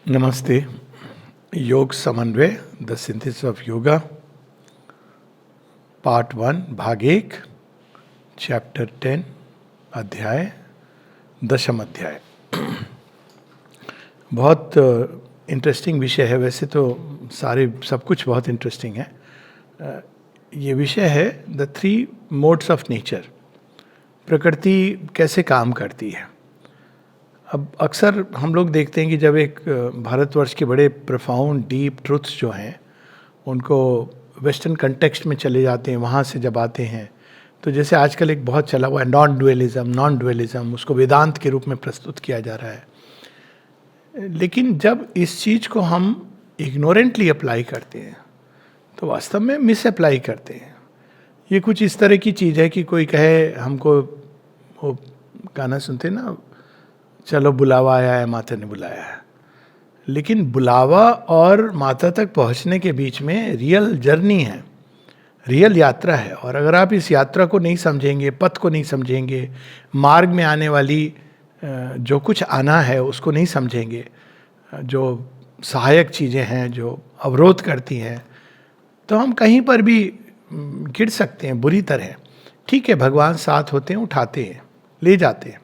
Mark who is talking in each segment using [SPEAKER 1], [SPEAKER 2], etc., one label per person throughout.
[SPEAKER 1] नमस्ते। योग समन्वय the synthesis of yoga part 1 भाग 1 चैप्टर 10 अध्याय 10 अध्याय। बहुत इंटरेस्टिंग विषय है। वैसे तो सब कुछ बहुत इंटरेस्टिंग है। ये विषय है द 3 मोड्स ऑफ नेचर। प्रकृति कैसे काम करती है। अब अक्सर हम लोग देखते हैं कि जब एक भारतवर्ष के बड़े प्रोफाउंड डीप ट्रुथ्स जो हैं उनको वेस्टर्न कंटेक्स्ट में चले जाते हैं, वहाँ से जब आते हैं तो जैसे आजकल एक बहुत चला हुआ है नॉन डुअलिज्म, उसको वेदांत के रूप में प्रस्तुत किया जा रहा है। लेकिन जब इस चीज़ को हम इग्नोरेंटली अप्लाई करते हैं तो वास्तव में मिस अप्लाई करते हैं। ये कुछ इस तरह की चीज़ है कि कोई कहे हमको, वो गाना सुनते ना, चलो बुलावा आया है माता ने बुलाया है। लेकिन बुलावा और माता तक पहुंचने के बीच में रियल जर्नी है, रियल यात्रा है। और अगर आप इस यात्रा को नहीं समझेंगे, पथ को नहीं समझेंगे, मार्ग में आने वाली जो कुछ आना है उसको नहीं समझेंगे, जो सहायक चीज़ें हैं जो अवरोध करती हैं, तो हम कहीं पर भी गिर सकते हैं बुरी तरह। ठीक है, भगवान साथ होते हैं, उठाते हैं, ले जाते हैं।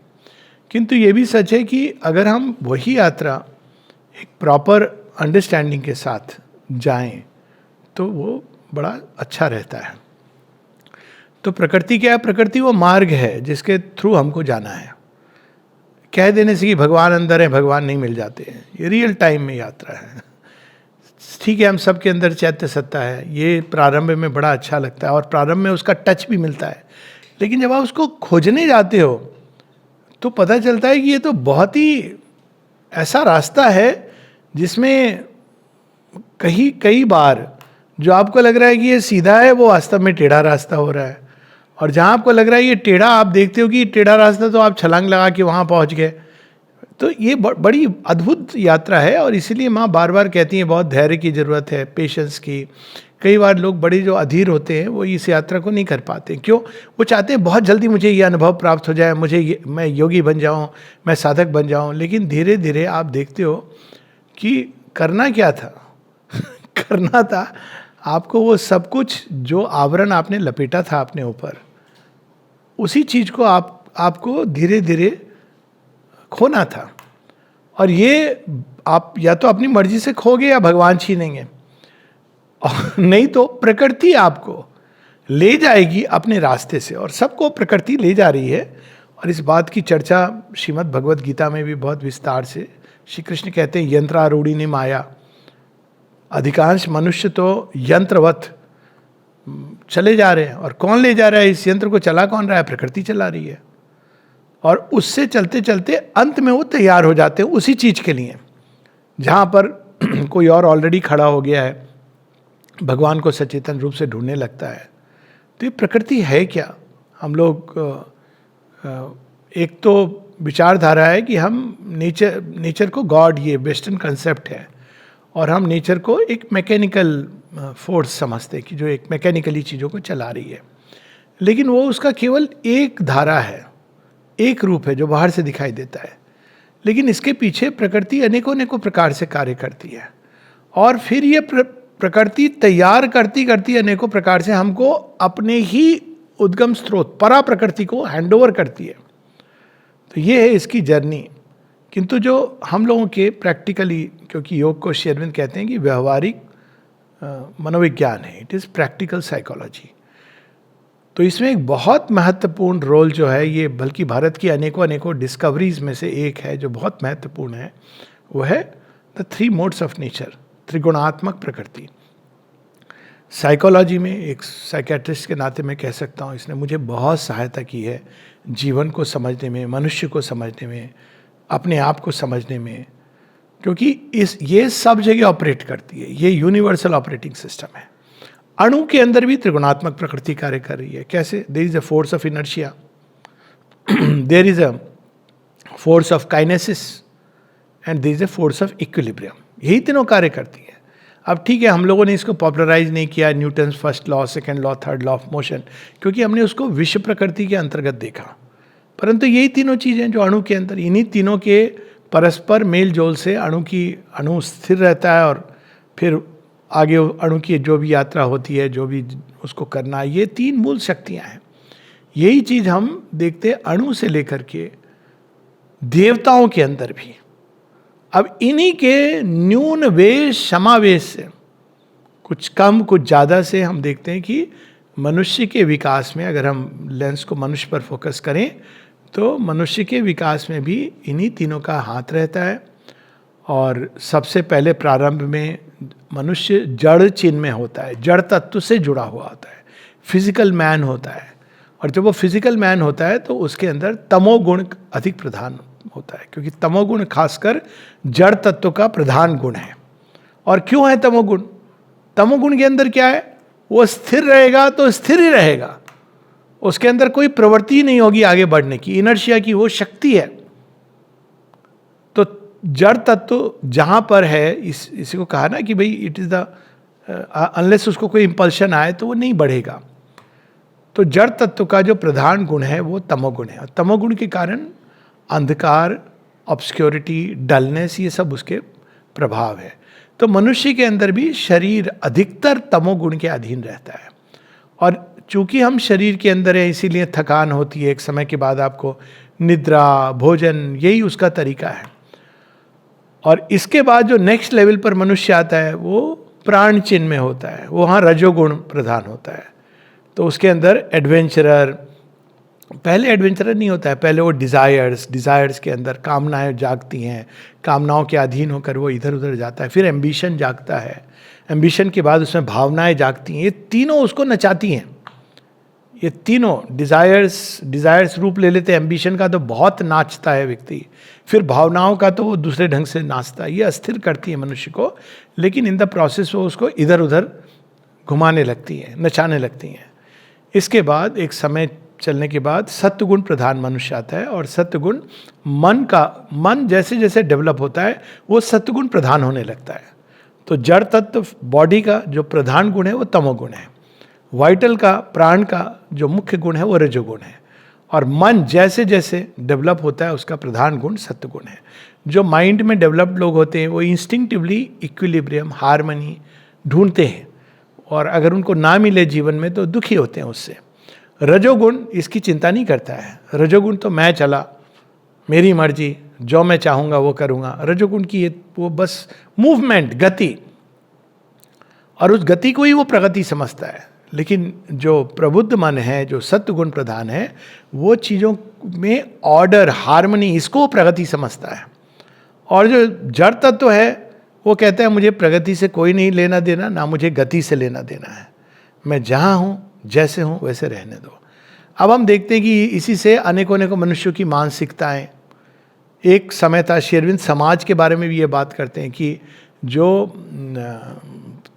[SPEAKER 1] किंतु ये भी सच है कि अगर हम वही यात्रा एक प्रॉपर अंडरस्टैंडिंग के साथ जाएं तो वो बड़ा अच्छा रहता है। तो प्रकृति क्या है? प्रकृति वो मार्ग है जिसके थ्रू हमको जाना है। कह देने से कि भगवान अंदर है, भगवान नहीं मिल जाते हैं, ये रियल टाइम में यात्रा है। ठीक है, हम सबके अंदर चैत्य सत्ता है, ये प्रारंभ में बड़ा अच्छा लगता है और प्रारंभ में उसका टच भी मिलता है। लेकिन जब आप उसको खोजने जाते हो तो पता चलता है कि ये तो बहुत ही ऐसा रास्ता है जिसमें कई बार जो आपको लग रहा है कि ये सीधा है वो वास्तव में टेढ़ा रास्ता हो रहा है। और जहाँ आपको लग रहा है ये टेढ़ा, आप देखते हो कि ये टेढ़ा रास्ता, तो आप छलांग लगा के वहाँ पहुँच गए। तो ये बड़ी अद्भुत यात्रा है। और इसीलिए माँ बार बार कहती हैं बहुत धैर्य की ज़रूरत है, पेशेंस की। कई बार लोग बड़े जो अधीर होते हैं वो इस यात्रा को नहीं कर पाते। क्यों? वो चाहते हैं बहुत जल्दी मुझे ये अनुभव प्राप्त हो जाए, मैं योगी बन जाऊं, मैं साधक बन जाऊं। लेकिन धीरे धीरे आप देखते हो कि करना क्या था करना था आपको वो सब कुछ जो आवरण आपने लपेटा था अपने ऊपर, उसी चीज़ को आपको धीरे धीरे खोना था। और ये आप या तो अपनी मर्जी से खोगे या भगवान छीनेंगे, और नहीं तो प्रकृति आपको ले जाएगी अपने रास्ते से। और सबको प्रकृति ले जा रही है। और इस बात की चर्चा श्रीमद् भगवद गीता में भी बहुत विस्तार से श्री कृष्ण कहते हैं, यंत्रारूढ़ी ने माया। अधिकांश मनुष्य तो यंत्रवत चले जा रहे हैं। और कौन ले जा रहा है इस यंत्र को? चला कौन रहा है? प्रकृति चला रही है। और उससे चलते चलते अंत में वो तैयार हो जाते हैं उसी चीज के लिए जहां पर कोई और ऑलरेडी खड़ा हो गया है, भगवान को सचेतन रूप से ढूंढने लगता है। तो ये प्रकृति है क्या? हम लोग एक तो विचारधारा है कि हम नेचर को गॉड, ये वेस्टर्न कंसेप्ट है, और हम नेचर को एक मैकेनिकल फोर्स समझते हैं कि जो एक मैकेनिकली चीज़ों को चला रही है। लेकिन वो उसका केवल एक धारा है, एक रूप है जो बाहर से दिखाई देता है। लेकिन इसके पीछे प्रकृति अनेकों प्रकार से कार्य करती है। और फिर ये प्रकृति तैयार करती करती अनेकों प्रकार से हमको अपने ही उद्गम स्रोत परा प्रकृति को हैंडओवर करती है। तो ये है इसकी जर्नी। किंतु जो हम लोगों के प्रैक्टिकली, क्योंकि योग को श्री अरविंद कहते हैं कि व्यवहारिक मनोविज्ञान है, इट इज़ प्रैक्टिकल साइकोलॉजी। तो इसमें एक बहुत महत्वपूर्ण रोल जो है, ये बल्कि भारत की अनेकों डिस्कवरीज में से एक है जो बहुत महत्वपूर्ण है, वो है द 3 मोड्स ऑफ नेचर, त्रिगुणात्मक प्रकृति। साइकोलॉजी में एक साइकेट्रिस्ट के नाते मैं कह सकता हूँ, इसने मुझे बहुत सहायता की है जीवन को समझने में, मनुष्य को समझने में, अपने आप को समझने में। क्योंकि ये सब जगह ऑपरेट करती है, ये यूनिवर्सल ऑपरेटिंग सिस्टम है। अणु के अंदर भी त्रिगुणात्मक प्रकृति कार्य कर रही है। कैसे? There is a force of inertia, there is a force of kinesis and there is a force of equilibrium. यही तीनों कार्य करती है। अब ठीक है, हम लोगों ने इसको पॉपुलराइज नहीं किया, Newton first law, second law, third law of motion, क्योंकि हमने उसको विश्व प्रकृति के अंतर्गत देखा। परंतु यही तीनों चीज़ें जो अणु के अंदर, इन्हीं तीनों के परस्पर मेल जोल से अणु स्थिर रहता है और फिर आगे अणु की जो भी यात्रा होती है, जो भी उसको करना है, ये 3 मूल शक्तियां हैं। यही चीज हम देखते हैं अणु से लेकर के देवताओं के अंदर भी। अब इन्हीं के न्यून वेश समावेश से, कुछ कम कुछ ज़्यादा से, हम देखते हैं कि मनुष्य के विकास में, अगर हम लेंस को मनुष्य पर फोकस करें तो मनुष्य के विकास में भी इन्हीं तीनों का हाथ रहता है। और सबसे पहले प्रारंभ में मनुष्य जड़ चिन्ह में होता है, जड़ तत्व से जुड़ा हुआ होता है, फिजिकल मैन होता है। और जब वो फिजिकल मैन होता है तो उसके अंदर तमोगुण अधिक प्रधान होता है, क्योंकि तमोगुण खासकर जड़ तत्व का प्रधान गुण है। और क्यों है तमोगुण? तमोगुण के अंदर क्या है? वो स्थिर रहेगा तो स्थिर ही रहेगा, उसके अंदर कोई प्रवृत्ति नहीं होगी आगे बढ़ने की, इनर्शिया की वो शक्ति है। तो जड़ तत्व जहां पर है, इसी को कहा ना कि भाई इट इज द अनलेस उसको कोई इंपल्शन आए तो वो नहीं बढ़ेगा। तो जड़ तत्व का जो प्रधान गुण है वो तमोगुण है। और तमोगुण के कारण अंधकार, ऑब्सक्योरिटी, डलनेस, ये सब उसके प्रभाव है। तो मनुष्य के अंदर भी शरीर अधिकतर तमोगुण के अधीन रहता है। और चूंकि हम शरीर के अंदर है, इसीलिए थकान होती है, एक समय के बाद आपको निद्रा, भोजन, यही उसका तरीका है। और इसके बाद जो नेक्स्ट लेवल पर मनुष्य आता है वो प्राण चिन्ह में होता है, वो वहाँ रजोगुण प्रधान होता है। तो उसके अंदर एडवेंचरर, पहले एडवेंचरर नहीं होता है, पहले वो डिजायर्स के अंदर कामनाएं जागती हैं, कामनाओं के अधीन होकर वो इधर उधर जाता है। फिर एम्बिशन जागता है, एम्बिशन के बाद उसमें भावनाएं जागती हैं, ये तीनों उसको नचाती हैं। ये तीनों डिजायर्स रूप ले लेते हैं। एम्बिशन का तो बहुत नाचता है व्यक्ति, फिर भावनाओं का तो वो दूसरे ढंग से नाचता है। ये अस्थिर करती है मनुष्य को, लेकिन इन द प्रोसेस वो उसको इधर उधर घुमाने लगती हैं, नचाने लगती हैं। इसके बाद एक समय चलने के बाद सत्वगुण प्रधान मनुष्य आता है। और सत्वगुण मन जैसे जैसे डेवलप होता है वो सत्वगुण प्रधान होने लगता है। तो जड़ तत्व बॉडी का जो प्रधान गुण है वो तमोगुण है, वाइटल का, प्राण का जो मुख्य गुण है वो रजोगुण है। और मन जैसे जैसे डेवलप होता है उसका प्रधान गुण सत्वगुण है। जो माइंड में डेवलप्ड लोग होते हैं वो इंस्टिंक्टिवली इक्विलिब्रियम, हार्मनी ढूंढते हैं, और अगर उनको ना मिले जीवन में तो दुखी होते हैं उससे। रजोगुण इसकी चिंता नहीं करता है। रजोगुण तो मैं चला, मेरी मर्जी, जो मैं चाहूँगा वो करूँगा। रजोगुण की वो बस मूवमेंट, गति, और उस गति को ही वो प्रगति समझता है। लेकिन जो प्रबुद्ध मन है, जो सत्वगुण प्रधान है, वो चीज़ों में ऑर्डर, हार्मनी, इसको वो प्रगति समझता है। और जो जड़ तत्व है वो कहता है मुझे प्रगति से कोई नहीं लेना देना, ना मुझे गति से लेना देना है, मैं जहाँ हूँ जैसे हूँ वैसे रहने दो। अब हम देखते हैं कि इसी से अनेकों मनुष्यों की मानसिकताएं, एक समय था, शेरविन समाज के बारे में भी ये बात करते हैं कि जो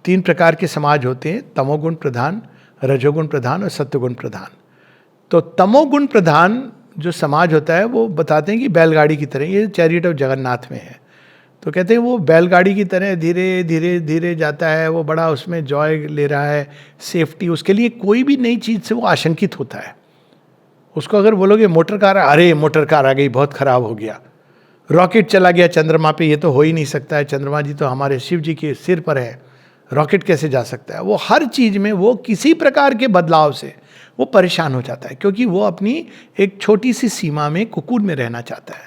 [SPEAKER 1] 3 प्रकार के समाज होते हैं, तमोगुण प्रधान, रजोगुण प्रधान और सत्वगुण प्रधान। तो तमोगुण प्रधान जो समाज होता है वो बताते हैं कि बैलगाड़ी की तरह, ये चैरियट ऑफ जगन्नाथ में है। तो कहते हैं वो बैलगाड़ी की तरह धीरे धीरे धीरे जाता है, वो बड़ा उसमें जॉय ले रहा है, सेफ्टी, उसके लिए कोई भी नई चीज़ से वो आशंकित होता है। उसको अगर बोलोगे मोटर कार, अरे मोटर कार आ गई, बहुत खराब हो गया, रॉकेट चला गया चंद्रमा पे, ये तो हो ही नहीं सकता है, चंद्रमा जी तो हमारे शिव जी के सिर पर है, रॉकेट कैसे जा सकता है। वो हर चीज़ में वो किसी प्रकार के बदलाव से वो परेशान हो जाता है, क्योंकि वो अपनी एक छोटी सी सीमा में, कुकून में रहना चाहता है।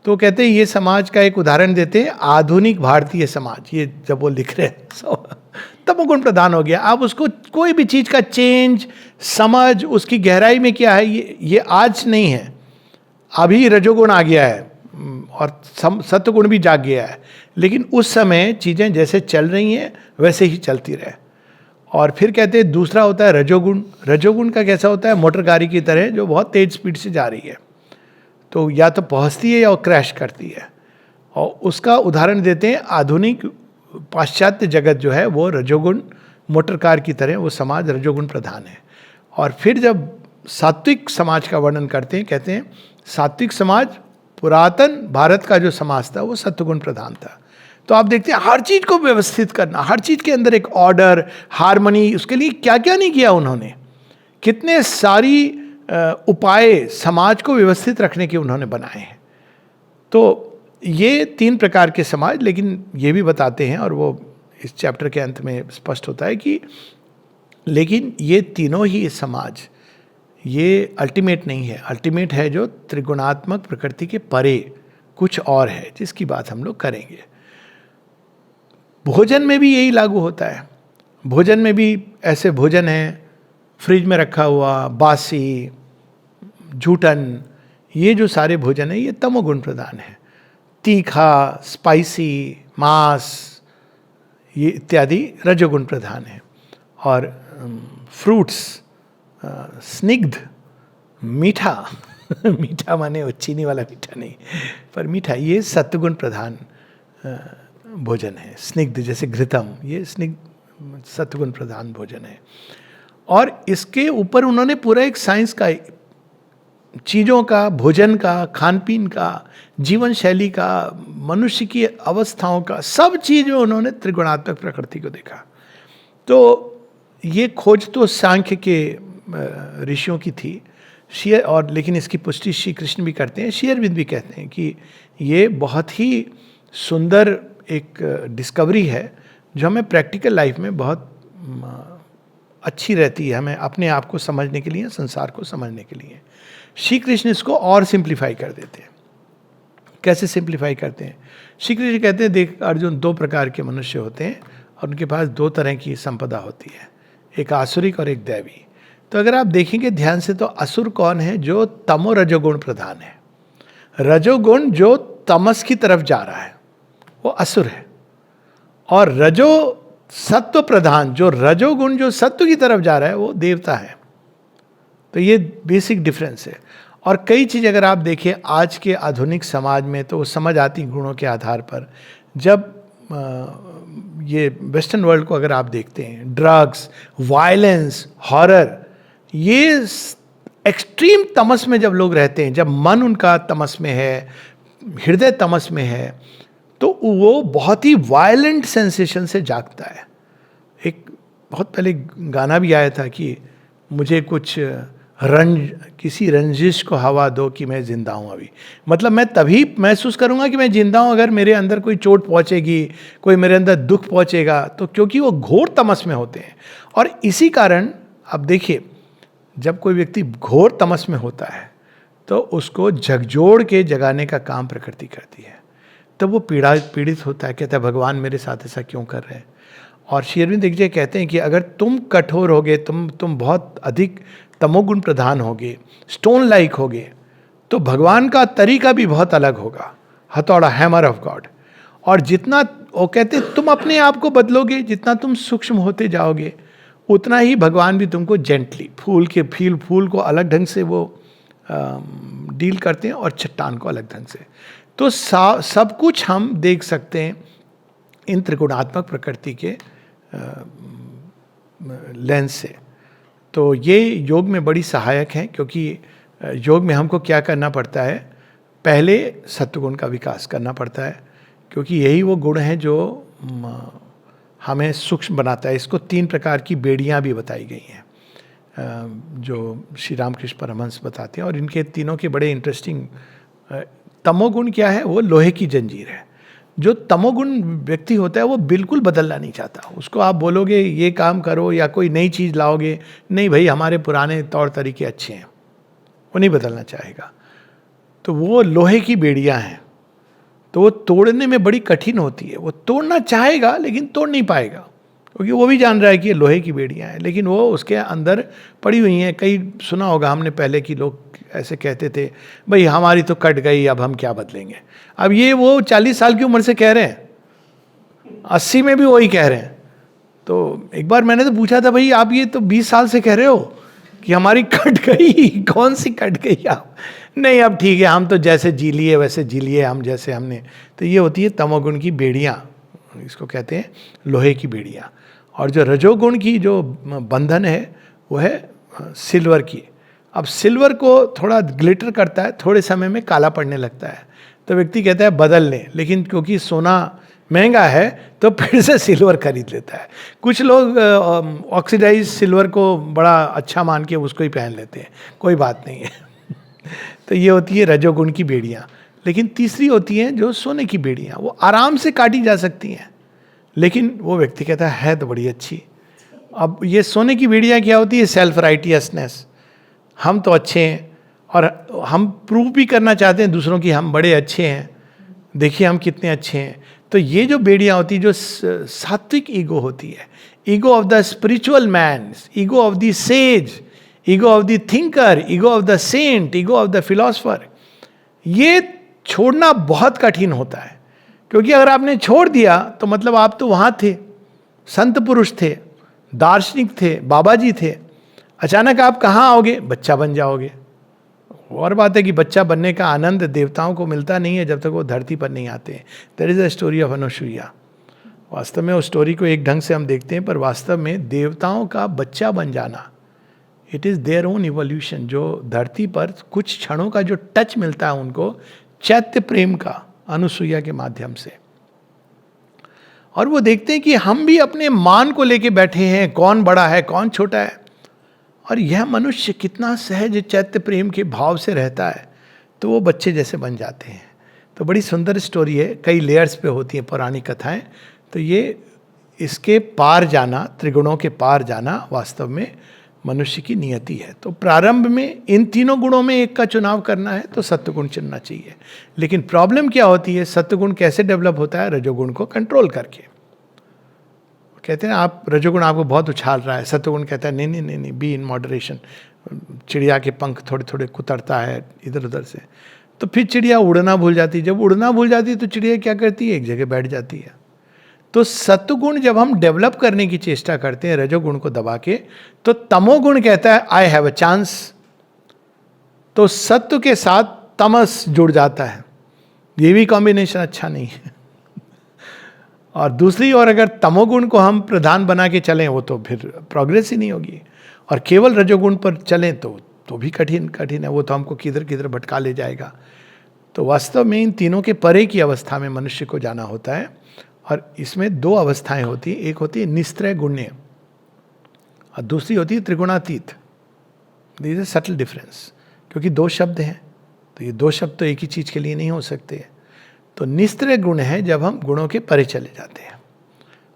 [SPEAKER 1] तो कहते हैं ये समाज का एक उदाहरण देते हैं, आधुनिक भारतीय समाज, ये जब वो लिख रहे हैं तमोगुण प्रधान हो गया। अब उसको कोई भी चीज़ का चेंज, समझ, उसकी गहराई में क्या है, ये आज नहीं है, अभी रजोगुण आ गया है और सत्वगुण भी जाग गया है। लेकिन उस समय चीज़ें जैसे चल रही हैं वैसे ही चलती रहे। और फिर कहते हैं दूसरा होता है रजोगुण। रजोगुण का कैसा होता है? मोटर गाड़ी की तरह जो बहुत तेज स्पीड से जा रही है, तो या तो पहुंचती है या क्रैश करती है। और उसका उदाहरण देते हैं आधुनिक पाश्चात्य जगत जो है वो रजोगुण, मोटर कार की तरह वो समाज रजोगुण प्रधान है। और फिर जब सात्विक समाज का वर्णन करते हैं, कहते हैं सात्विक समाज, पुरातन भारत का जो समाज था वो सत्वगुण प्रधान था। तो आप देखते हैं हर चीज़ को व्यवस्थित करना, हर चीज़ के अंदर एक ऑर्डर, हार्मनी, उसके लिए क्या क्या नहीं किया उन्होंने, कितने सारी उपाय समाज को व्यवस्थित रखने के उन्होंने बनाए हैं। तो ये 3 प्रकार के समाज, लेकिन ये भी बताते हैं, और वो इस चैप्टर के अंत में स्पष्ट होता है कि लेकिन ये तीनों ही समाज ये अल्टीमेट नहीं है। अल्टीमेट है जो त्रिगुणात्मक प्रकृति के परे कुछ और है, जिसकी बात हम लोग करेंगे। भोजन में भी यही लागू होता है। भोजन में भी ऐसे भोजन है फ्रिज में रखा हुआ, बासी, जूठन, ये जो सारे भोजन है ये तमोगुण प्रधान है। तीखा, स्पाइसी, मांस, ये इत्यादि रजोगुण प्रधान है। और फ्रूट्स, स्निग्ध, मीठा मीठा माने वो चीनी वाला मीठा नहीं, पर मीठा, ये सत्वगुण प्रधान भोजन है। स्निग्ध जैसे घृतम, ये स्निग्ध सत्वगुण प्रधान भोजन है। और इसके ऊपर उन्होंने पूरा एक साइंस का, चीज़ों का, भोजन का, खान पीन का, जीवन शैली का, मनुष्य की अवस्थाओं का, सब चीज़ में उन्होंने त्रिगुणात्मक प्रकृति को देखा। तो ये खोज तो सांख्य के ऋषियों की थी, और लेकिन इसकी पुष्टि श्री कृष्ण भी करते हैं, श्री अरविंद भी कहते हैं कि ये बहुत ही सुंदर एक डिस्कवरी है जो हमें प्रैक्टिकल लाइफ में बहुत अच्छी रहती है, हमें अपने आप को समझने के लिए, संसार को समझने के लिए। श्री कृष्ण इसको और सिंप्लीफाई कर देते हैं। कैसे सिंप्लीफाई करते हैं? श्री कृष्ण कहते हैं, देख अर्जुन, 2 प्रकार के मनुष्य होते हैं और उनके पास 2 तरह की संपदा होती है, एक आसुरिक और एक दैवी। तो अगर आप देखेंगे ध्यान से तो असुर कौन है? जो तमो रजोगुण प्रधान है। रजोगुण जो तमस की तरफ जा रहा है वो असुर है, और रजो सत्व प्रधान, जो रजोगुण जो सत्व की तरफ जा रहा है वो देवता है। तो ये बेसिक डिफरेंस है। और कई चीज़ अगर आप देखें आज के आधुनिक समाज में तो वो समझ आती गुणों के आधार पर। जब ये वेस्टर्न वर्ल्ड को अगर आप देखते हैं, ड्रग्स, वायलेंस, हॉरर, ये एक्सट्रीम तमस में जब लोग रहते हैं, जब मन उनका तमस में है, हृदय तमस में है, तो वो बहुत ही वायलेंट सेंसेशन से जागता है। एक बहुत पहले गाना भी आया था कि मुझे कुछ किसी रंजिश को हवा दो कि मैं जिंदा हूँ अभी। मतलब मैं तभी महसूस करूँगा कि मैं जिंदा हूँ अगर मेरे अंदर कोई चोट पहुँचेगी, कोई मेरे अंदर दुख पहुँचेगा, तो क्योंकि वो घोर तमस में होते हैं। और इसी कारण अब देखिए, जब कोई व्यक्ति घोर तमस में होता है तो उसको झकझोर के जगाने का काम प्रकृति करती है। तब वो पीड़ित होता है, कहता है भगवान मेरे साथ ऐसा क्यों कर रहे हैं। और श्री अरविंद जी कहते हैं कि अगर तुम कठोर होगे, तुम बहुत अधिक तमोगुण प्रधान होगे, स्टोन लाइक होगे, तो भगवान का तरीका भी बहुत अलग होगा, हथौड़ा, हैमर ऑफ गॉड। और जितना वो कहते तुम अपने आप को बदलोगे, जितना तुम सूक्ष्म होते जाओगे, उतना ही भगवान भी तुमको जेंटली, फूल को अलग ढंग से वो डील करते हैं और चट्टान को अलग ढंग से। तो सब कुछ हम देख सकते हैं इन त्रिगुणात्मक प्रकृति के लेंस से। तो ये योग में बड़ी सहायक है, क्योंकि योग में हमको क्या करना पड़ता है? पहले सत्वगुण का विकास करना पड़ता है, क्योंकि यही वो गुण है जो हमें सूक्ष्म बनाता है। इसको 3 प्रकार की बेड़ियाँ भी बताई गई हैं जो श्री रामकृष्ण परमहंस बताते हैं, और इनके तीनों के बड़े इंटरेस्टिंग। तमोगुण क्या है? वो लोहे की जंजीर है। जो तमोगुण व्यक्ति होता है वो बिल्कुल बदलना नहीं चाहता। उसको आप बोलोगे ये काम करो या कोई नई चीज़ लाओगे, नहीं भाई हमारे पुराने तौर तरीके अच्छे हैं, वो नहीं बदलना चाहेगा। तो वो लोहे की बेड़ियाँ हैं, तो वो तोड़ने में बड़ी कठिन होती है। वो तोड़ना चाहेगा लेकिन तोड़ नहीं पाएगा, क्योंकि वो भी जान रहा है कि ये लोहे की बेड़ियाँ हैं, लेकिन वो उसके अंदर पड़ी हुई हैं। कई सुना होगा हमने पहले कि लोग ऐसे कहते थे, भाई हमारी तो कट गई, अब हम क्या बदलेंगे। अब ये वो 40 साल की उम्र से कह रहे हैं, 80 में भी वही कह रहे हैं। तो एक बार मैंने तो पूछा था, भाई आप ये तो 20 साल से कह रहे हो कि हमारी कट गई, कौन सी कट गई आप? नहीं अब ठीक है, हम तो जैसे जी लिए वैसे जी लिए, हम जैसे हमने। तो ये होती है तमोगुण की बेड़ियाँ, इसको कहते हैं लोहे की बेड़ियाँ। और जो रजोगुण की जो बंधन है वो है सिल्वर की। अब सिल्वर को थोड़ा ग्लिटर करता है, थोड़े समय में काला पड़ने लगता है, तो व्यक्ति कहता है बदल लें, लेकिन क्योंकि सोना महंगा है तो फिर से सिल्वर खरीद लेता है। कुछ लोग ऑक्सीडाइज सिल्वर को बड़ा अच्छा मान के उसको ही पहन लेते हैं, कोई बात नहीं है। तो ये होती है रजोगुण की बेड़ियाँ। लेकिन तीसरी होती हैं जो सोने की बेड़ियां, वो आराम से काटी जा सकती हैं, लेकिन वो व्यक्ति कहता है तो बड़ी अच्छी। अब ये सोने की बेड़ियां क्या होती है? सेल्फ राइटियसनेस, हम तो अच्छे हैं और हम प्रूव भी करना चाहते हैं दूसरों की हम बड़े अच्छे हैं, देखिए हम कितने अच्छे हैं। तो ये जो बेड़ियां होती है, जो सात्विक ईगो होती है, ego of the spiritual man, ego of the sage, ego of the thinker, ego of the saint, ego of the philosopher, ये छोड़ना बहुत कठिन होता है। क्योंकि अगर आपने छोड़ दिया तो मतलब आप तो वहां थे, संत पुरुष थे, दार्शनिक थे, बाबा जी थे, अचानक आप कहाँ आओगे? बच्चा बन जाओगे। और बात है कि बच्चा बनने का आनंद देवताओं को मिलता नहीं है जब तक वो धरती पर नहीं आते हैं। That is the story of Anusuiya. वास्तव में उस स्टोरी को एक ढंग से हम देखते हैं, पर वास्तव में देवताओं का बच्चा बन जाना, it is their own evolution. जो धरती पर कुछ क्षणों का जो टच मिलता है उनको चैत्य प्रेम का, अनुसुईया के माध्यम से, और वो देखते हैं कि हम भी अपने मान को लेके बैठे हैं, कौन बड़ा है कौन छोटा है, और यह मनुष्य कितना सहज चैत्य प्रेम के भाव से रहता है, तो वो बच्चे जैसे बन जाते हैं। तो बड़ी सुंदर स्टोरी है, कई लेयर्स पे होती हैं पुरानी कथाएं। तो ये इसके पार जाना, त्रिगुणों के पार जाना वास्तव में मनुष्य की नियति है। तो प्रारंभ में इन तीनों गुणों में एक का चुनाव करना है तो सत्वगुण चुनना चाहिए। लेकिन प्रॉब्लम क्या होती है? सत्वगुण कैसे डेवलप होता है? रजोगुण को कंट्रोल करके। कहते हैं आप रजोगुण आपको बहुत उछाल रहा है, सत्वगुण कहता है नहीं नहीं नहीं नहीं, बी इन मॉडरेशन। चिड़िया के पंख थोड़े थोड़े कुतरता है इधर उधर से, तो फिर चिड़िया उड़ना भूल जाती है। जब उड़ना भूल जाती है तो चिड़िया क्या करती है? एक जगह बैठ जाती है। तो सत्वगुण जब हम डेवलप करने की चेष्टा करते हैं रजोगुण को दबा के, तो तमोगुण कहता है आई हैव अ चांस, तो सत्व के साथ तमस जुड़ जाता है। ये भी कॉम्बिनेशन अच्छा नहीं है। और दूसरी ओर अगर तमोगुण को हम प्रधान बना के चलें, वो तो फिर प्रोग्रेस ही नहीं होगी। और केवल रजोगुण पर चलें तो भी कठिन है, वो तो हमको किधर किधर भटका ले जाएगा। तो वास्तव में इन तीनों के परे की अवस्था में मनुष्य को जाना होता है। और इसमें दो अवस्थाएं होती हैं, एक होती है निस्त्रय गुण्य और दूसरी होती है त्रिगुणातीत। This is a subtle difference, क्योंकि दो शब्द हैं, तो ये दो शब्द तो एक ही चीज के लिए नहीं हो सकते। तो निस्त्रय गुण है जब हम गुणों के परे चले जाते हैं।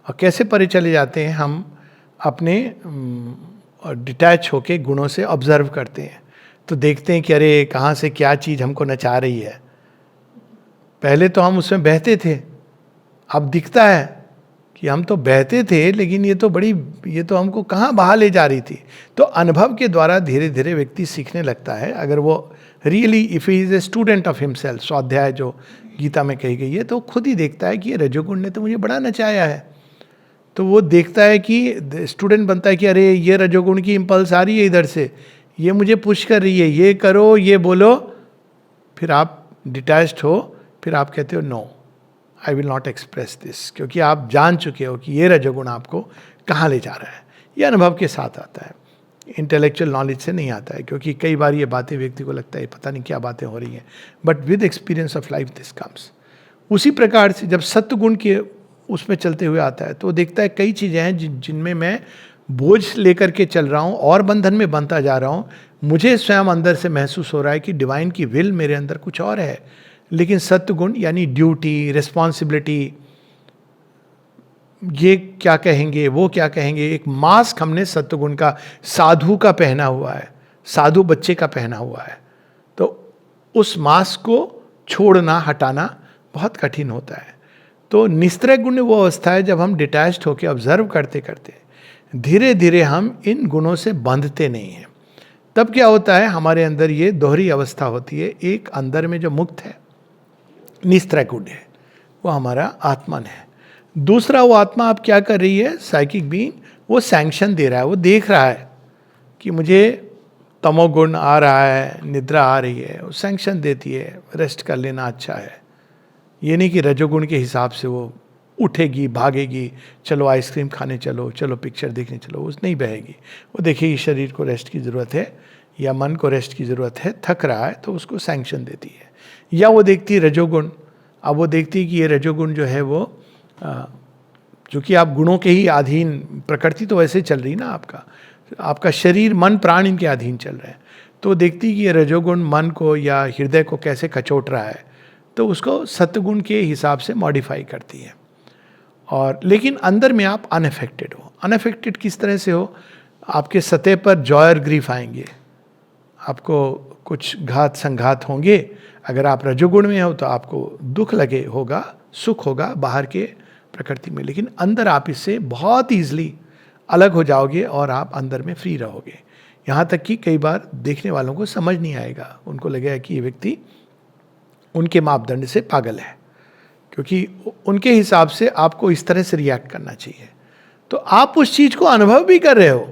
[SPEAKER 1] और कैसे परे चले जाते हैं? हम अपने डिटैच होके गुणों से ऑब्जर्व करते हैं, तो देखते हैं कि अरे कहाँ से क्या चीज़ हमको नचा रही है। पहले तो हम उसमें बहते थे, अब दिखता है कि हम तो बहते थे, लेकिन ये तो हमको कहाँ बहा ले जा रही थी। तो अनुभव के द्वारा धीरे धीरे व्यक्ति सीखने लगता है। अगर वो really if he is a student of himself, स्वाध्याय जो गीता में कही गई है, तो खुद ही देखता है कि ये रजोगुण ने तो मुझे बड़ा नचाया है। तो वो देखता है कि स्टूडेंट बनता है कि अरे ये रजोगुण की इम्पल्स आ रही है इधर से, ये मुझे पुश कर रही है, ये करो ये बोलो। फिर आप डिटैच्ड हो, फिर आप कहते हो no, I will not express this, क्योंकि आप जान चुके हो कि ये रजोगुण आपको कहाँ ले जा रहा है। ये अनुभव के साथ आता है, इंटेलेक्चुअल नॉलेज से नहीं आता है। क्योंकि कई बार ये बातें व्यक्ति को लगता है पता नहीं क्या बातें हो रही हैं, but with experience of life this comes. उसी प्रकार से जब सत्वगुण के उसमें चलते हुए आता है, तो वो देखता है कई चीज़ें हैं जिनमें मैं बोझ लेकर के चल रहा हूँ और बंधन में बनता जा रहा हूँ। मुझे स्वयं अंदर से महसूस हो रहा है कि डिवाइन की विल मेरे अंदर कुछ और है, लेकिन सत्वगुण यानी ड्यूटी, रिस्पॉन्सिबिलिटी, ये क्या कहेंगे वो क्या कहेंगे, एक मास्क हमने सत्वगुण का, साधु का पहना हुआ है, साधु बच्चे का पहना हुआ है। तो उस मास्क को छोड़ना, हटाना बहुत कठिन होता है। तो निस्त्रय गुण वो अवस्था है जब हम डिटैच्ड होकर ऑब्जर्व करते करते धीरे धीरे हम इन गुणों से बंधते नहीं हैं। तब क्या होता है, हमारे अंदर ये दोहरी अवस्था होती है। एक अंदर में जो मुक्त है, निस्त्रय गुण है, वो हमारा आत्मन है। दूसरा, वो आत्मा अब क्या कर रही है, साइकिक बीइंग, वो सैंक्शन दे रहा है, वो देख रहा है कि मुझे तमोगुण आ रहा है, निद्रा आ रही है, वो सैंक्शन देती है, रेस्ट कर लेना अच्छा है। ये नहीं कि रजोगुण के हिसाब से वो उठेगी, भागेगी, चलो आइसक्रीम खाने चलो, चलो पिक्चर देखने चलो, उस नहीं बहेगी। वो देखेगी शरीर को रेस्ट की ज़रूरत है या मन को रेस्ट की ज़रूरत है, थक रहा है, तो उसको सैंक्शन देती है। या वो देखती है रजोगुण, अब वो देखती है कि ये रजोगुण जो है वो चूँकि आप गुणों के ही अधीन, प्रकृति तो वैसे चल रही ना, आपका शरीर मन प्राण इनके अधीन चल रहे हैं, तो देखती है कि ये रजोगुण मन को या हृदय को कैसे कचोट रहा है। तो उसको सत्वगुण के हिसाब से मॉडिफाई करती है। और लेकिन अंदर में आप अनअफेक्टेड हो। अनअफेक्टेड किस तरह से हो? आपके सतह पर जॉय और ग्रीफ आएंगे, आपको कुछ घात संघात होंगे। अगर आप रजोगुण में हो तो आपको दुख लगे होगा, सुख होगा बाहर के प्रकृति में, लेकिन अंदर आप इससे बहुत ईजिली अलग हो जाओगे और आप अंदर में फ्री रहोगे। यहाँ तक कि कई बार देखने वालों को समझ नहीं आएगा, उनको लगेगा कि ये व्यक्ति उनके मापदंड से पागल है, क्योंकि उनके हिसाब से आपको इस तरह से रिएक्ट करना चाहिए। तो आप उस चीज को अनुभव भी कर रहे हो,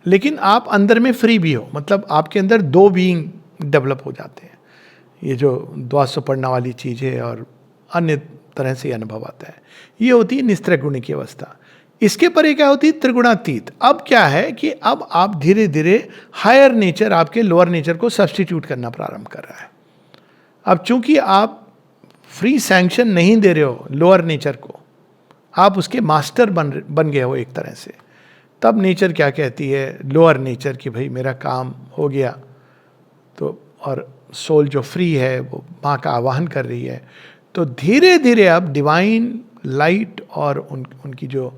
[SPEAKER 1] लेकिन आप अंदर में फ्री भी हो। मतलब आपके अंदर दो बीइंग डेवलप हो जाते हैं। ये जो द्वासोपढ़ना वाली चीज है और अन्य तरह से अनुभव आता है, ये होती है निस्त्रगुण की अवस्था। इसके परे क्या होती है? त्रिगुणातीत। अब क्या है कि अब आप धीरे धीरे हायर नेचर आपके लोअर नेचर को सब्स्टिट्यूट करना प्रारंभ कर रहा है। अब चूंकि आप फ्री सैंक्शन नहीं दे रहे हो लोअर नेचर को, आप उसके मास्टर बन गए हो एक तरह से, तब नेचर क्या कहती है, लोअर नेचर, कि भाई मेरा काम हो गया। तो और सोल जो फ्री है वो माँ का आवाहन कर रही है। तो धीरे धीरे अब डिवाइन लाइट और उनकी जो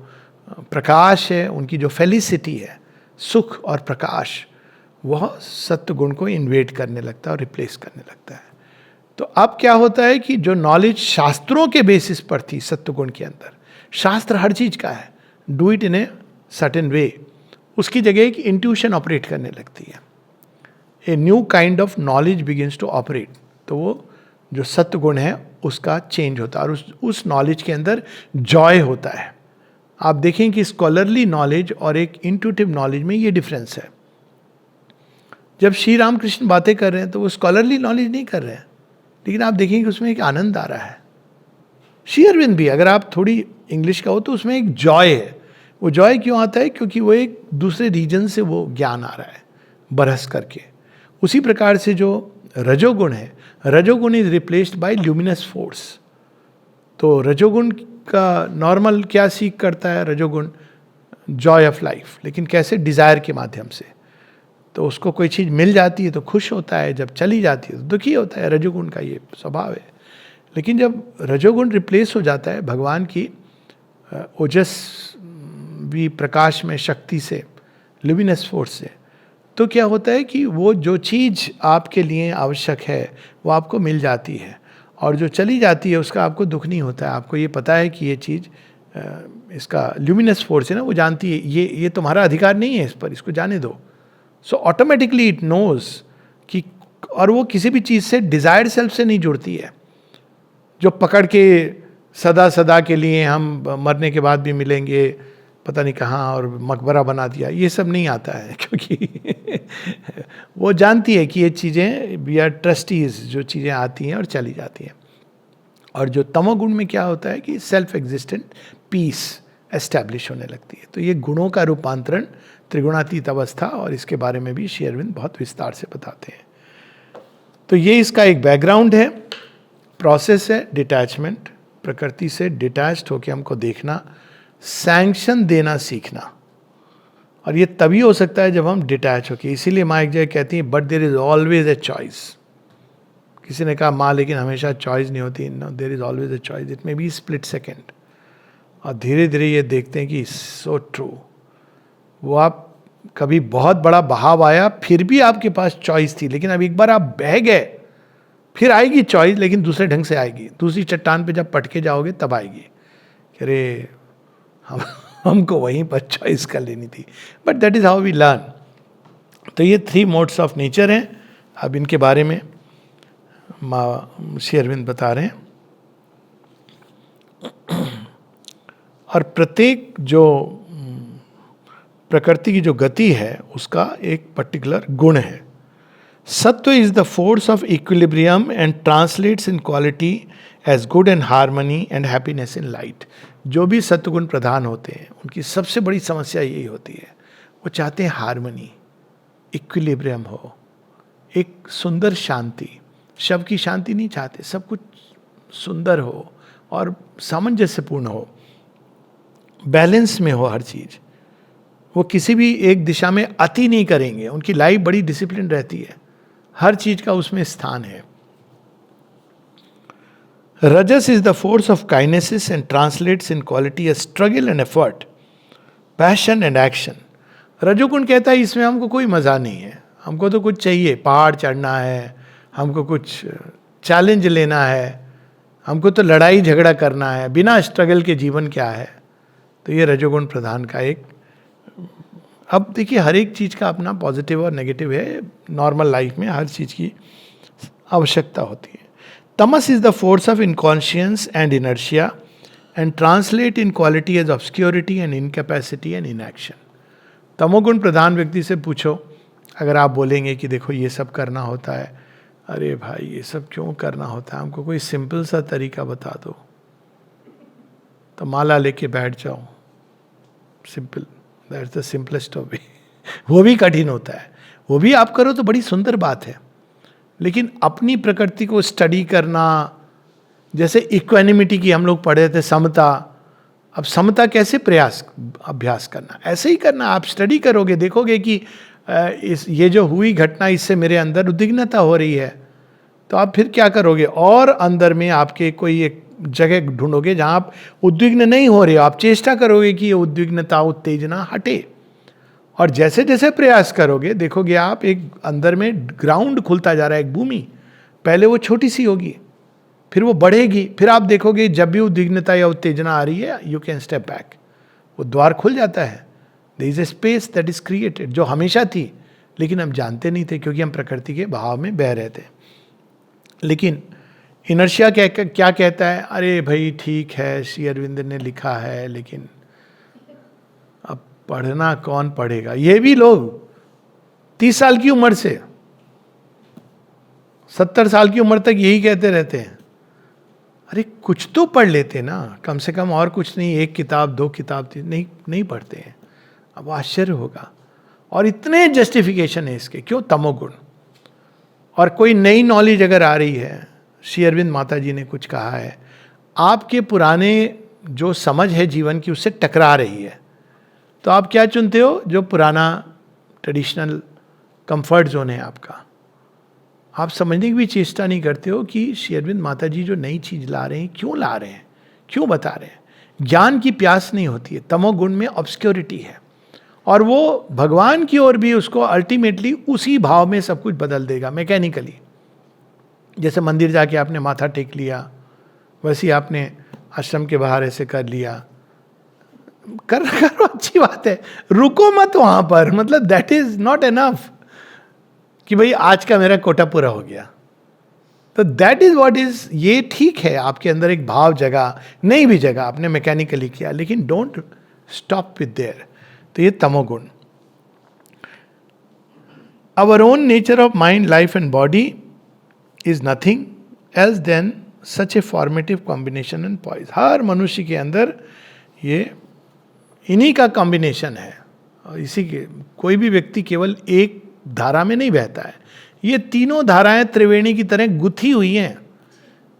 [SPEAKER 1] प्रकाश है, उनकी जो फेलिसिटी है, सुख और प्रकाश, वह सत्व गुण को इन्वेड करने लगता है और रिप्लेस करने लगता है। तो अब क्या होता है कि जो नॉलेज शास्त्रों के बेसिस पर थी सत्व गुण के अंदर, शास्त्र हर चीज का है, do it in a certain way, उसकी जगह एक इंट्यूशन ऑपरेट करने लगती है। A new kind of knowledge begins to operate. तो वो जो सत्व गुण है उसका चेंज होता है और उस नॉलेज के अंदर जॉय होता है। आप देखें कि स्कॉलरली नॉलेज और एक इंट्यूटिव नॉलेज में ये डिफरेंस है। जब श्री रामकृष्ण बातें कर रहे हैं तो वो स्कॉलरली नॉलेज नहीं कर रहे हैं, लेकिन आप देखेंगे कि उसमें एक आनंद आ रहा है। श्री अरविंद भी, अगर आप थोड़ी इंग्लिश का हो तो उसमें एक जॉय है। वो जॉय क्यों आता है? क्योंकि वो एक दूसरे रीजन से वो ज्ञान आ रहा है बरस करके। उसी प्रकार से जो रजोगुण है, रजोगुण is replaced bye luminous force. तो रजोगुण का नॉर्मल क्या सीख करता है? रजोगुण जॉय ऑफ लाइफ, लेकिन कैसे? डिजायर के माध्यम से। तो उसको कोई चीज मिल जाती है तो खुश होता है, जब चली जाती है तो दुखी होता है। रजोगुण का ये स्वभाव है। लेकिन जब रजोगुण रिप्लेस हो जाता है भगवान की ओजस्वी प्रकाश में, शक्ति से, ल्यूमिनस फोर्स से, तो क्या होता है कि वो जो चीज आपके लिए आवश्यक है वो आपको मिल जाती है, और जो चली जाती है उसका आपको दुख नहीं होता है। आपको ये पता है कि ये चीज, इसका ल्यूमिनस फोर्स है ना, वो जानती है ये तुम्हारा अधिकार नहीं है इस पर, इसको जाने दो। सो ऑटोमेटिकली इट नोज कि, और वो किसी भी चीज से डिजायर्ड सेल्फ से नहीं जुड़ती है, जो पकड़ के सदा सदा के लिए हम मरने के बाद भी मिलेंगे पता नहीं कहाँ और मकबरा बना दिया, ये सब नहीं आता है। क्योंकि वो जानती है कि ये चीज़ें, वी आर ट्रस्टीज, जो चीज़ें आती हैं और चली जाती हैं। और जो तमोगुण में क्या होता है कि सेल्फ एग्जिस्टेंट पीस एस्टैब्लिश होने लगती है। तो ये गुणों का रूपांतरण, त्रिगुणातीत अवस्था, और इसके बारे में भी श्री अरविंद बहुत विस्तार से बताते हैं। तो ये इसका एक बैकग्राउंड है, प्रोसेस है डिटैचमेंट, प्रकृति से डिटैच्ड होकर हमको देखना, सैंक्शन देना सीखना। और ये तभी हो सकता है जब हम डिटैच होके। इसीलिए माँ एक जगह कहती है, but there is always a choice. किसी ने कहा माँ लेकिन हमेशा चॉइस नहीं होती। No, there is always a choice, it may be split second. और धीरे धीरे ये देखते हैं कि सो ट्रू। वो आप कभी बहुत बड़ा बहाव आया फिर भी आपके पास चॉइस थी, लेकिन अब एक बार आप बह गए फिर आएगी चॉइस, लेकिन दूसरे ढंग से आएगी। दूसरी चट्टान पे जब पटके जाओगे तब आएगी। अरे हमको वहीं पर चॉइस कर लेनी थी। But that is how we learn. तो ये 3 मोड्स ऑफ नेचर हैं। अब इनके बारे में श्री अरविंद बता रहे हैं। और प्रत्येक जो प्रकृति की जो गति है उसका एक पर्टिकुलर गुण है। Sattva is the force of equilibrium and translates in quality as good and harmony and happiness in light. जो भी सत्वगुण प्रधान होते हैं उनकी सबसे बड़ी समस्या यही होती है, वो चाहते हैं हार्मनी, इक्विलिब्रियम हो, एक सुंदर शांति। शव की शांति नहीं चाहते, सब कुछ सुंदर हो और सामंजस्यपूर्ण हो, बैलेंस में हो हर चीज। वो किसी भी एक दिशा में अति नहीं करेंगे। उनकी लाइफ बड़ी डिसिप्लिन रहती है, हर चीज का उसमें स्थान है। Rajas is the force of kinesis and translates in quality as struggle and effort, passion and action. रजोगुण कहता है इसमें हमको कोई मज़ा नहीं है, हमको तो कुछ चाहिए, पहाड़ चढ़ना है, हमको कुछ चैलेंज लेना है, हमको तो लड़ाई झगड़ा करना है, बिना स्ट्रगल के जीवन क्या है. तो ये रजोगुण प्रधान का एक. अब देखिए हर एक चीज़ का अपना पॉजिटिव और नेगेटिव है, नॉर्मल लाइफ में हर चीज़ की आवश्यकता होती है. Tamas is the force of inconscience and inertia and translate in quality as obscurity and incapacity and inaction. तमोगुण प्रधान व्यक्ति से पूछो, अगर आप बोलेंगे कि देखो ये सब करना होता है, अरे भाई ये सब क्यों करना होता है, हमको कोई सिंपल सा तरीका बता दो, तो माला लेके बैठ जाओ, simple, that's the simplest of वे. वो भी कठिन होता है, वो भी आप करो तो बड़ी सुंदर बात है, लेकिन अपनी प्रकृति को स्टडी करना, जैसे इक्वेनिमिटी की हम लोग पढ़े थे, समता. अब समता कैसे अभ्यास करना, ऐसे ही करना. आप स्टडी करोगे, देखोगे कि ये जो हुई घटना, इससे मेरे अंदर उद्विग्नता हो रही है, तो आप फिर क्या करोगे, और अंदर में आपके कोई एक जगह ढूंढोगे जहाँ आप उद्विग्न नहीं हो रहे हो. आप चेष्टा करोगे कि ये उद्विग्नता, उत्तेजना हटे, और जैसे जैसे प्रयास करोगे देखोगे आप एक अंदर में ग्राउंड खुलता जा रहा है, एक भूमि. पहले वो छोटी सी होगी, फिर वो बढ़ेगी, फिर आप देखोगे जब भी उद्विग्नता या उत्तेजना आ रही है, यू कैन स्टेप बैक, वो द्वार खुल जाता है. There is a space that is created, जो हमेशा थी लेकिन हम जानते नहीं थे क्योंकि हम प्रकृति के बहाव में बह रहे थे. लेकिन इनर्शिया क्या कहता है, अरे भाई ठीक है, श्री अरविंद ने लिखा है, लेकिन अब पढ़ना कौन पढ़ेगा. ये भी लोग 30 साल की उम्र से 70 साल की उम्र तक यही कहते रहते हैं, अरे कुछ तो पढ़ लेते ना, कम से कम, और कुछ नहीं, 1 किताब 2 किताब नहीं पढ़ते हैं. अब आश्चर्य होगा. और इतने जस्टिफिकेशन है इसके, क्यों, तमोगुण. और कोई नई नॉलेज अगर आ रही है, श्री अरविंद माता जी ने कुछ कहा है, आपके पुराने जो समझ है जीवन की उससे टकरा रही है, तो आप क्या चुनते हो, जो पुराना ट्रेडिशनल कंफर्ट जोन है आपका. आप समझने की भी चेष्टा नहीं करते हो कि श्री अरविंद माता जी जो नई चीज ला रहे हैं, क्यों ला रहे हैं, क्यों बता रहे हैं. ज्ञान की प्यास नहीं होती है, तमोगुण में ऑब्सक्योरिटी है, और वो भगवान की ओर भी उसको अल्टीमेटली उसी भाव में सब कुछ बदल देगा मैकेनिकली. जैसे मंदिर जाके आपने माथा टेक लिया, वैसे ही आपने आश्रम के बाहर ऐसे कर लिया, करो अच्छी बात है, रुको मत वहां पर. मतलब दैट इज नॉट एनफ कि भाई आज का मेरा कोटा पूरा हो गया. तो दैट इज व्हाट इज, ये ठीक है, आपके अंदर एक भाव जगा, नहीं भी जगा, आपने मैकेनिकली किया, लेकिन डोंट स्टॉप विद देयर. तो ये तमोगुण. Our own nature of mind, life and body is nothing else then such a formative combination and poise. हर मनुष्य के अंदर ये इन्हीं का कॉम्बिनेशन है, और इसी के, कोई भी व्यक्ति केवल एक धारा में नहीं बहता है, ये तीनों धाराएं त्रिवेणी की तरह गुथी हुई हैं.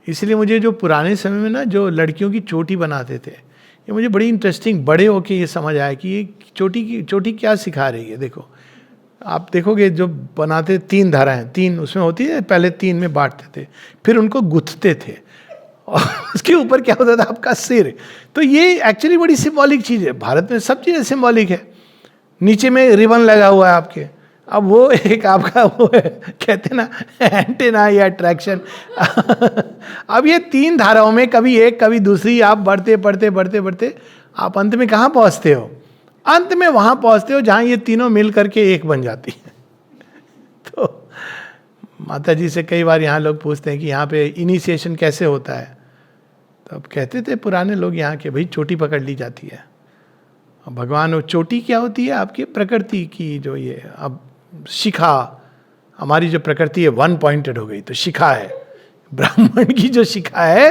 [SPEAKER 1] इसलिए मुझे जो पुराने समय में ना जो लड़कियों की चोटी बनाते थे, ये मुझे बड़ी इंटरेस्टिंग, बड़े होके ये समझ आया कि ये चोटी क्या सिखा रही है. देखो आप देखोगे जो बनाते 3 धाराएं, 3 उसमें होती है, पहले 3 में बांटते थे, फिर उनको गुथते थे, और उसके ऊपर क्या होता था, आपका सिर. तो ये एक्चुअली बड़ी सिंबॉलिक चीज़ है. भारत में सब चीज़ें सिंबॉलिक है. नीचे में रिबन लगा हुआ है आपके, अब वो एक आपका वो है, कहते ना एंटेना या अट्रैक्शन. अब ये 3 धाराओं में कभी एक कभी दूसरी, आप बढ़ते बढ़ते बढ़ते बढ़ते आप अंत में कहाँ पहुँचते हो, अंत में वहाँ पहुँचते हो जहाँ ये तीनों मिल करके एक बन जाती है. तो माता जी से कई बार यहाँ लोग पूछते हैं कि यहाँ पे इनिशिएशन कैसे होता है, तो अब कहते थे पुराने लोग यहाँ के, भाई चोटी पकड़ ली जाती है. अब भगवान, वो चोटी क्या होती है, आपके प्रकृति की जो ये, अब शिखा, हमारी जो प्रकृति है 1 पॉइंटेड हो गई, तो शिखा है. ब्राह्मण की जो शिखा है,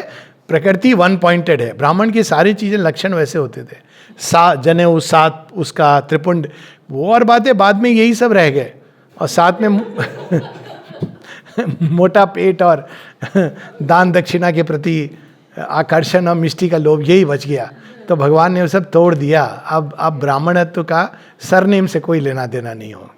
[SPEAKER 1] प्रकृति 1 पॉइंटेड है. ब्राह्मण की सारी चीजें लक्षण वैसे होते थे, जनेऊ, सात उसका त्रिपुंड, वो और बातें बाद में यही सब रह गए, और साथ में मोटा पेट और दान दक्षिणा के प्रति आकर्षण और मिष्टी का लोभ, यही बच गया. तो भगवान ने वो सब तोड़ दिया. अब ब्राह्मणत्व का सरनेम से कोई लेना देना नहीं होंगे.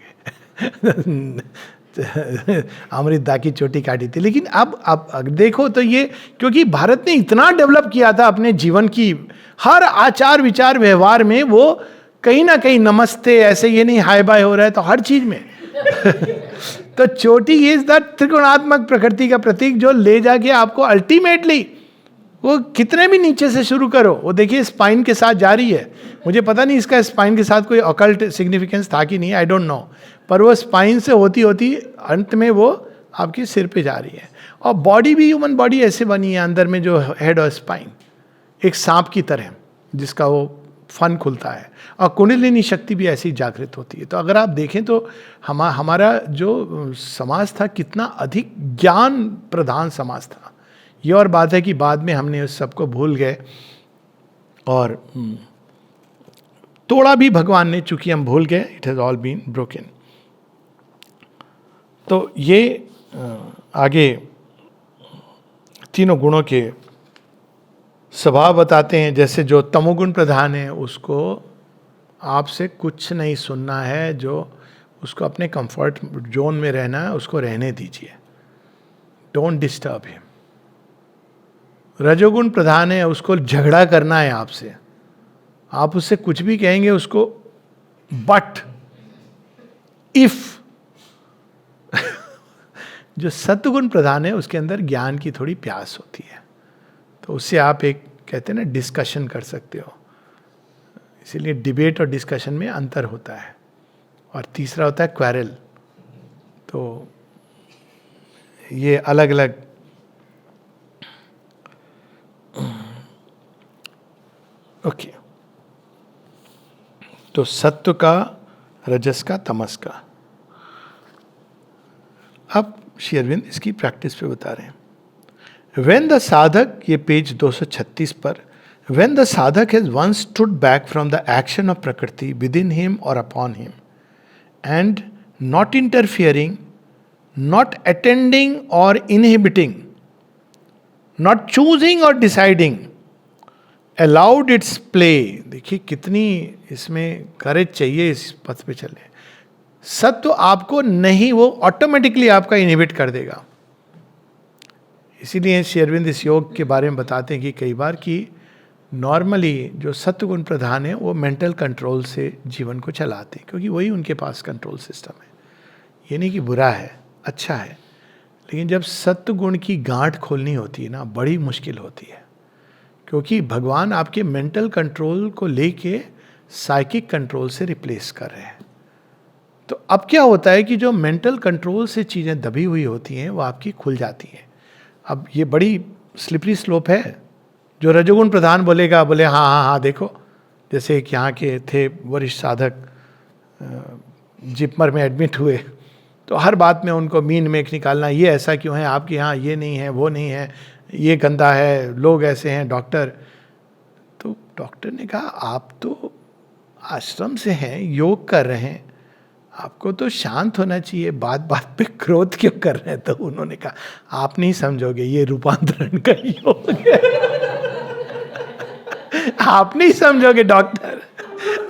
[SPEAKER 1] अमृता की चोटी काटी थी। लेकिन अब देखो तो ये, क्योंकि भारत ने इतना डेवलप किया था अपने जीवन की हर आचार विचार व्यवहार में, वो कहीं ना कहीं नमस्ते ऐसे, ये नहीं हाय बाय हो रहा है तो हर चीज में तो चोटी इज द त्रिकोणात्मक प्रकृति का प्रतीक, जो ले जाके आपको अल्टीमेटली, वो कितने भी नीचे से शुरू करो, वो देखिए स्पाइन के साथ जा रही है। मुझे पता नहीं इसका स्पाइन के साथ कोई ऑकल्ट सिग्निफिकेंस था कि नहीं, आई डोंट नो, पर वो स्पाइन से होती होती अंत में वो आपके सिर पे जा रही है। और बॉडी भी, ह्यूमन बॉडी ऐसे बनी है, अंदर में जो हेड और स्पाइन एक सांप की तरह जिसका वो फन खुलता है, और कुंडलिनी शक्ति भी ऐसी जागृत होती है। तो अगर आप देखें तो हमारा जो समाज था कितना अधिक ज्ञान प्रधान समाज था। ये और बात है कि बाद में हमने उस सबको भूल गए और तोड़ा भी भगवान ने, चूंकि हम भूल गए, it has all been broken. तो ये आगे तीनों गुणों के स्वभाव बताते हैं। जैसे जो तमोगुण प्रधान है उसको आपसे कुछ नहीं सुनना है, जो उसको अपने कंफर्ट जोन में रहना है उसको रहने दीजिए, डोंट डिस्टर्ब हिम। रजोगुण प्रधान है, उसको झगड़ा करना है आपसे, आप उससे कुछ भी कहेंगे उसको, बट इफ जो सत्वगुण प्रधान है उसके अंदर ज्ञान की थोड़ी प्यास होती है, तो उससे आप एक कहते हैं ना डिस्कशन कर सकते हो। इसीलिए डिबेट और डिस्कशन में अंतर होता है। और तीसरा होता है क्वेरल। तो ये अलग अलग ओके। तो सत्व का, रजस का, तमस का। अब श्री अरविंद इसकी प्रैक्टिस पे बता रहे हैं। When the साधक, ये पेज 236 पर, when the साधक has once stood back from the action of prakriti within him or upon him, and not interfering, not attending or inhibiting, not choosing or deciding, allowed its play। देखिए कितनी इसमें करेज चाहिए इस पथ पे चले। सत्व आपको नहीं, वो ऑटोमेटिकली आपका इनहिबिट कर देगा। इसीलिए श्री अरविंद इस योग के बारे में बताते हैं कि कई बार कि नॉर्मली जो सत्वगुण प्रधान है वो मेंटल कंट्रोल से जीवन को चलाते हैं, क्योंकि वही उनके पास कंट्रोल सिस्टम है। ये नहीं कि बुरा है, अच्छा है, लेकिन जब सत्वगुण की गांठ खोलनी होती है ना, बड़ी मुश्किल होती है, क्योंकि भगवान आपके मेंटल कंट्रोल को लेके साइकिक कंट्रोल से रिप्लेस कर रहे हैं। तो अब क्या होता है कि जो मेंटल कंट्रोल से चीज़ें दबी हुई होती हैं वो आपकी खुल जाती हैं। अब ये बड़ी स्लिपरी स्लोप है। जो रजोगुण प्रधान बोलेगा, बोले हाँ हाँ हाँ देखो, जैसे एक यहाँ के थे वरिष्ठ साधक, जिपमर में एडमिट हुए, तो हर बात में उनको मीन मेक निकालना, ये ऐसा क्यों है, आपके यहाँ ये नहीं है, वो नहीं है, ये गंदा है, लोग ऐसे हैं, डॉक्टर। तो डॉक्टर ने कहा आप तो आश्रम से हैं, योग कर रहे हैं, आपको तो शांत होना चाहिए, बात बात पे क्रोध क्यों कर रहे हैं। तो उन्होंने कहा आप नहीं समझोगे, ये रूपांतरण का योग है। आप नहीं समझोगे डॉक्टर।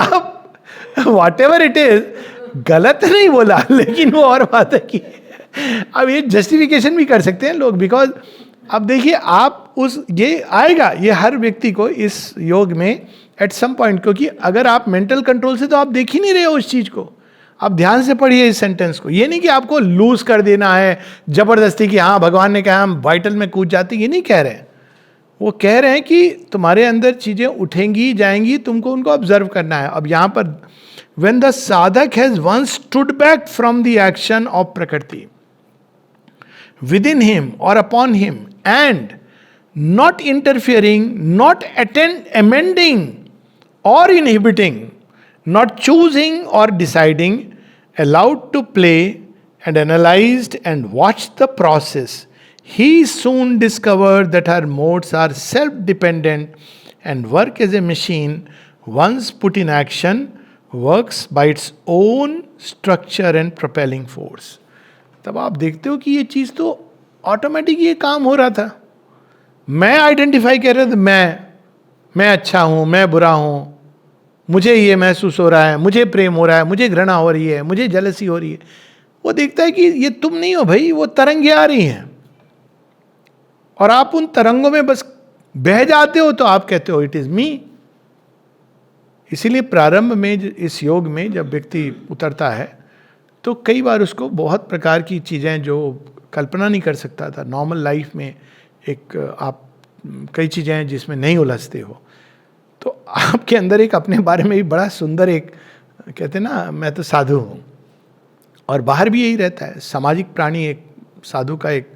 [SPEAKER 1] अब वॉट एवर इट इज, गलत नहीं बोला, लेकिन वो और बात है कि अब ये जस्टिफिकेशन भी कर सकते हैं लोग, बिकॉज अब देखिए आप उस, ये आएगा, ये हर व्यक्ति को इस योग में एट सम पॉइंट, क्योंकि अगर आप मेंटल कंट्रोल से, तो आप देख ही नहीं रहे हो उस चीज को। आप ध्यान से पढ़िए इस सेंटेंस को। ये नहीं कि आपको लूज कर देना है जबरदस्ती कि हाँ भगवान ने कहा हम वाइटल में कूद जाते, ये नहीं कह रहे हैं। वो कह रहे हैं कि तुम्हारे अंदर चीजें उठेंगी जाएंगी, तुमको उनको ऑब्जर्व करना है। अब यहां पर when the sadhak has once stood back from the action of prakriti within him or upon him, and not interfering, not amending or inhibiting, not choosing or deciding, allowed to play and analyzed and watched the process, he soon discovered that her modes are self-dependent and work as a machine once put in action works by its own structure and propelling force। तब आप देखते हो कि ये चीज तो automatic ये काम हो रहा था। मैं आइडेंटिफाई कर रहा था, मैं अच्छा हूं, मैं बुरा हूं, मुझे ये महसूस हो रहा है, मुझे प्रेम हो रहा है, मुझे घृणा हो रही है, मुझे जेलसी हो रही है। वो देखता है कि ये तुम नहीं हो भाई, वो तरंगें आ रही हैं और आप उन तरंगों में बस बह जाते हो, तो आप कहते हो इट इज मी। इसीलिए प्रारंभ में इस योग में जब व्यक्ति उतरता है तो कई बार उसको बहुत प्रकार की चीज़ें जो कल्पना नहीं कर सकता था नॉर्मल लाइफ में, एक आप कई चीज़ें हैं जिसमें नहीं उलझते हो, तो आपके अंदर एक अपने बारे में भी बड़ा सुंदर एक, कहते हैं ना मैं तो साधु हूँ, और बाहर भी यही रहता है। सामाजिक प्राणी एक साधु का एक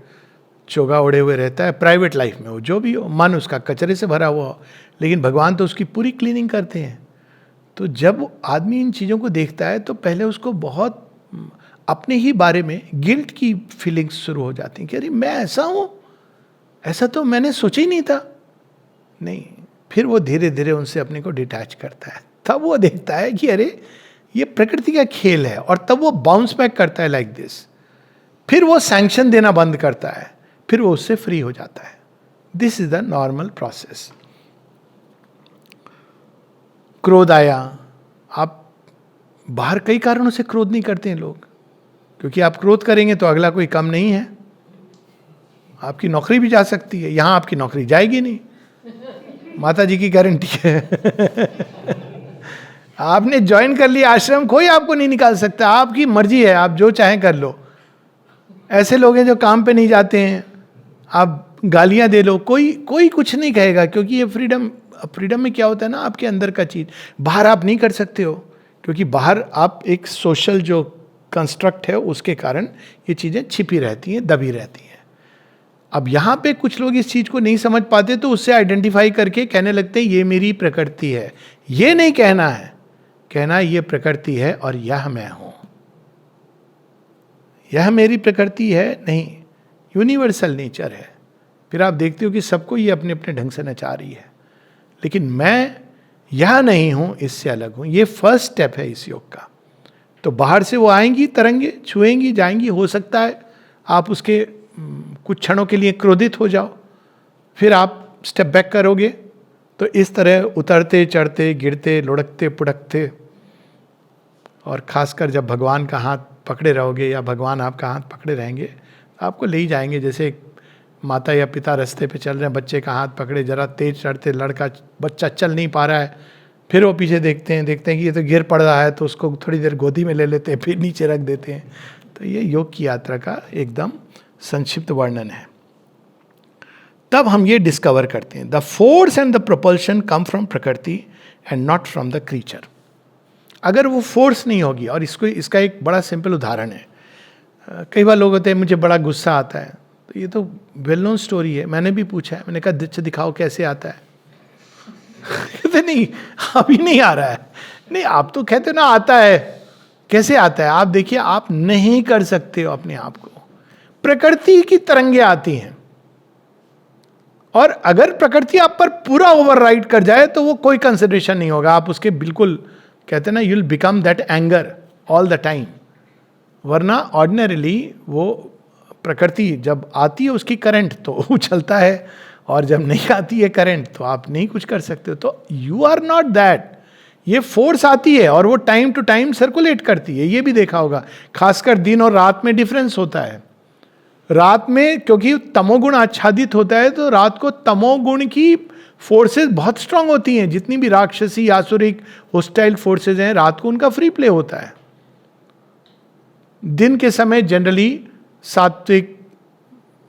[SPEAKER 1] चोगा ओढ़े हुए रहता है प्राइवेट लाइफ में, वो जो भी हो, मन उसका कचरे से भरा हुआ हो, लेकिन भगवान तो उसकी पूरी क्लीनिंग करते हैं। तो जब आदमी इन चीज़ों को देखता है तो पहले उसको बहुत अपने ही बारे में गिल्ट की फीलिंग्स शुरू हो जाती हैं कि अरे मैं ऐसा हूँ, ऐसा तो मैंने सोचा ही नहीं था। नहीं, फिर वो धीरे धीरे उनसे अपने को डिटैच करता है, तब वो देखता है कि अरे ये प्रकृति का खेल है, और तब वो बाउंस बैक करता है लाइक दिस। फिर वो सैंक्शन देना बंद करता है, फिर वो उससे फ्री हो जाता है। This is the normal process. क्रोध आया, आप बाहर कई कारणों से क्रोध नहीं करते हैं लोग, क्योंकि आप क्रोध करेंगे तो अगला कोई कम नहीं है, आपकी नौकरी भी जा सकती है। यहां आपकी नौकरी जाएगी नहीं, माता जी की गारंटी है। आपने ज्वाइन कर लिया आश्रम, कोई आपको नहीं निकाल सकता, आपकी मर्जी है, आप जो चाहें कर लो। ऐसे लोग हैं जो काम पे नहीं जाते हैं, आप गालियां दे लो, कोई कुछ नहीं कहेगा, क्योंकि ये फ्रीडम में क्या होता है ना, आपके अंदर का चीज बाहर आप नहीं कर सकते हो, क्योंकि बाहर आप एक सोशल जो कंस्ट्रक्ट है उसके कारण ये चीजें छिपी रहती हैं, दबी रहती हैं। अब यहाँ पे कुछ लोग इस चीज को नहीं समझ पाते, तो उससे आइडेंटिफाई करके कहने लगते हैं ये मेरी प्रकृति है। ये नहीं कहना है, कहना है ये प्रकृति है और यह मैं हूं, यह मेरी प्रकृति है नहीं, यूनिवर्सल नेचर है। फिर आप देखते हो कि सबको ये अपने अपने ढंग से नचा रही है, लेकिन मैं यह नहीं हूं, इससे अलग हूं। ये फर्स्ट स्टेप है इस योग का। तो बाहर से वो आएंगी, तरंगे छुएंगी, जाएंगी। हो सकता है आप उसके कुछ क्षणों के लिए क्रोधित हो जाओ, फिर आप स्टेप बैक करोगे, तो इस तरह उतरते चढ़ते गिरते लुढ़कते पुढ़कते, और खासकर जब भगवान का हाथ पकड़े रहोगे या भगवान आपका हाथ पकड़े रहेंगे, आपको ले ही जाएंगे। जैसे माता या पिता रास्ते पे चल रहे हैं, बच्चे का हाथ पकड़े, जरा तेज चढ़ते, लड़का बच्चा चल नहीं पा रहा है, फिर वो पीछे देखते हैं कि ये तो गिर पड़ रहा है, तो उसको थोड़ी देर गोदी में ले लेते हैं, फिर नीचे रख देते हैं। तो ये योग की यात्रा का एकदम संक्षिप्त वर्णन है। तब हम ये डिस्कवर करते हैं the force and the propulsion come from prakriti and not from the creature. अगर वो फोर्स नहीं होगी, और इसका एक बड़ा सिंपल उदाहरण है, कई बार लोग होते हैं मुझे बड़ा गुस्सा आता है, तो ये तो वेल नोन स्टोरी है, मैंने भी पूछा है, मैंने कहा दिखाओ कैसे आता है। कहते नहीं अभी नहीं आ रहा है। नहीं, आप तो कहते हो ना आता है, कैसे आता है? आप देखिए, आप नहीं कर सकते हो अपने आप को। प्रकृति की तरंगे आती हैं, और अगर प्रकृति आप पर पूरा ओवरराइड कर जाए तो वो कोई कंसिडरेशन नहीं होगा, आप उसके बिल्कुल, कहते हैं ना, you will become that anger all the time. वरना ऑर्डिनरीली वो प्रकृति जब आती है उसकी करंट तो उछलता है, और जब नहीं आती है करंट तो आप नहीं कुछ कर सकते हो। तो यू आर नॉट दैट। ये फोर्स आती है और वो टाइम टू टाइम सर्कुलेट करती है। ये भी देखा होगा, खासकर दिन और रात में डिफरेंस होता है। रात में क्योंकि तमोगुण आच्छादित होता है, तो रात को तमोगुण की फोर्सेस बहुत स्ट्रांग होती हैं। जितनी भी राक्षसी आसुरिक होस्टाइल फोर्सेस हैं, रात को उनका फ्री प्ले होता है। दिन के समय जनरली सात्विक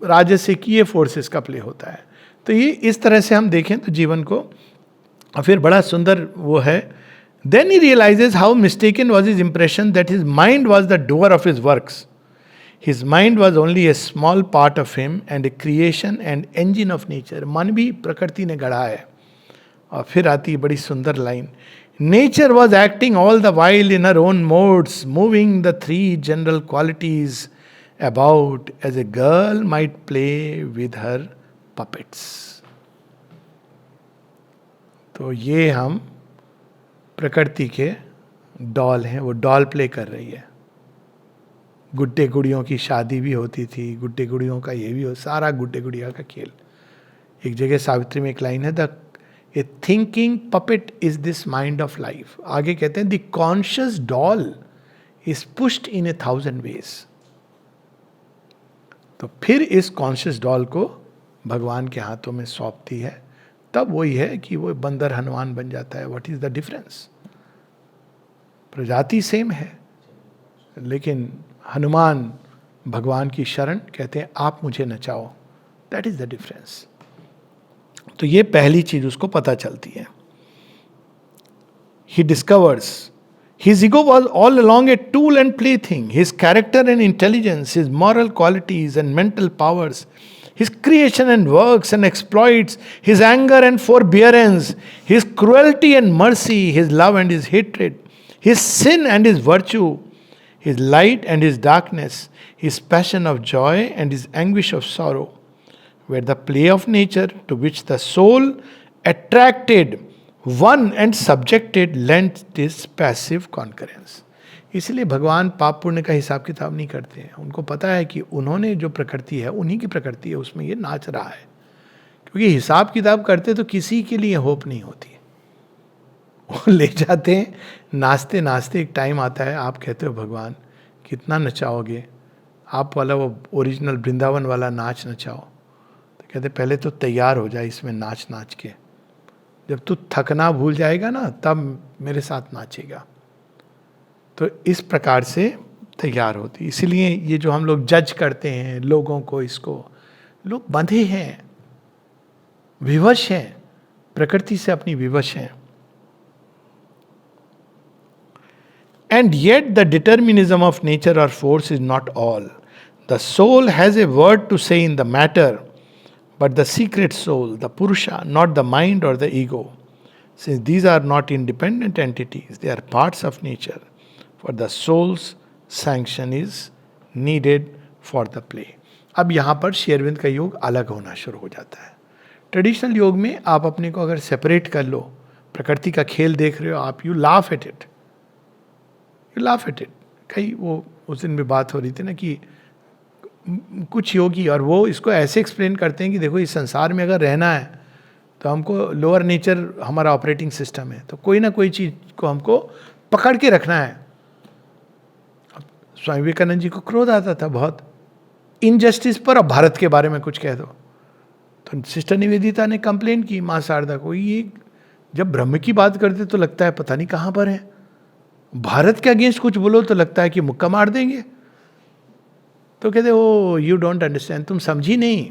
[SPEAKER 1] राजसिक ये फोर्सेस का प्ले होता है। तो ये इस तरह से हम देखें तो जीवन को, और फिर बड़ा सुंदर वो है, then he realises how mistaken was his impression that his mind was the doer of his works. His mind was only a small part of him and a creation and engine of nature. मन भी प्रकृति ने गढ़ा है. और फिर आती बड़ी सुंदर line, Nature was acting all the while in her own modes, moving the three general qualities about as a girl might play with her puppets. तो ये हम प्रकृति के डॉल हैं, वो डॉल प्ले कर रही है. गुड्डे गुड़ियों की शादी भी होती थी, गुड्डे गुड़ियों का ये भी हो, सारा गुड्डे गुड़िया का खेल. एक जगह सावित्री में एक लाइन है, the a thinking puppet is this mind of life. आगे कहते हैं the conscious doll is pushed in 1000 ways. तो फिर इस कॉन्शियस डॉल को भगवान के हाथों में सौंपती है, तब वही है कि वो बंदर हनुमान बन जाता है. What is the difference? प्रजाति सेम है, लेकिन हनुमान भगवान की शरण, कहते हैं आप मुझे नचाओ. That is the difference. तो ये पहली चीज उसको पता चलती है. He discovers his ego was all along a tool and plaything. His character and intelligence, his moral qualities and mental powers, his creation and works and exploits, his anger and forbearance, his cruelty and mercy, his love and his hatred, his sin and his virtue, his light and his darkness, his passion of joy and his anguish of sorrow, were the play of nature to which the soul attracted one and subjected lent this passive concurrence. इसलिए भगवान पाप पुण्य का हिसाब किताब नहीं करते हैं. उनको पता है कि उन्होंने जो प्रकृति है उन्हीं की प्रकृति है, उसमें ये नाच रहा है. क्योंकि हिसाब किताब करते तो किसी के लिए होप नहीं होती. वो ले जाते हैं, नाचते नाचते एक टाइम आता है, आप कहते हो भगवान कितना नचाओगे, आप वाला वो ओरिजिनल वृंदावन वाला नाच नचाओ. तो कहते पहले तो तैयार हो जाए इसमें नाच नाच के, जब तू थकना भूल जाएगा ना तब मेरे साथ नाचेगा. तो इस प्रकार से तैयार होती. इसीलिए ये जो हम लोग जज करते हैं लोगों को, इसको लोग बंधे हैं, विवश हैं, प्रकृति से अपनी विवश हैं. And yet the determinism of nature और force is not all. The soul has a word to say in the matter, but the secret soul, the Purusha, not the mind or the ego. Since these are not independent entities, they are parts of nature. For the soul's sanction is needed for the play. अब यहाँ पर शेरविंद का योग अलग होना शुरू हो जाता है. ट्रेडिशनल योग में आप अपने को अगर सेपरेट कर लो, प्रकृति का खेल देख रहे हो आप, you laugh at it, you laugh at it. कई वो उस दिन भी बात हो रही थी ना कि कुछ योगी, और वो इसको ऐसे एक्सप्लेन करते हैं कि देखो इस संसार में अगर रहना है तो हमको लोअर नेचर हमारा ऑपरेटिंग सिस्टम है, तो कोई ना कोई चीज़ को हमको पकड़ के रखना है. स्वामी विवेकानंद जी को क्रोध आता था बहुत इनजस्टिस पर, अब भारत के बारे में कुछ कह दो तो सिस्टर निवेदिता ने कंप्लेन की माँ शारदा को. ये जब ब्रह्म की बात करते तो लगता है पता नहीं कहाँ पर है, भारत के अगेंस्ट कुछ बोलो तो लगता है कि मुक्का मार देंगे. तो कहते ओ यू डोंट अंडरस्टैंड, तुम समझी नहीं.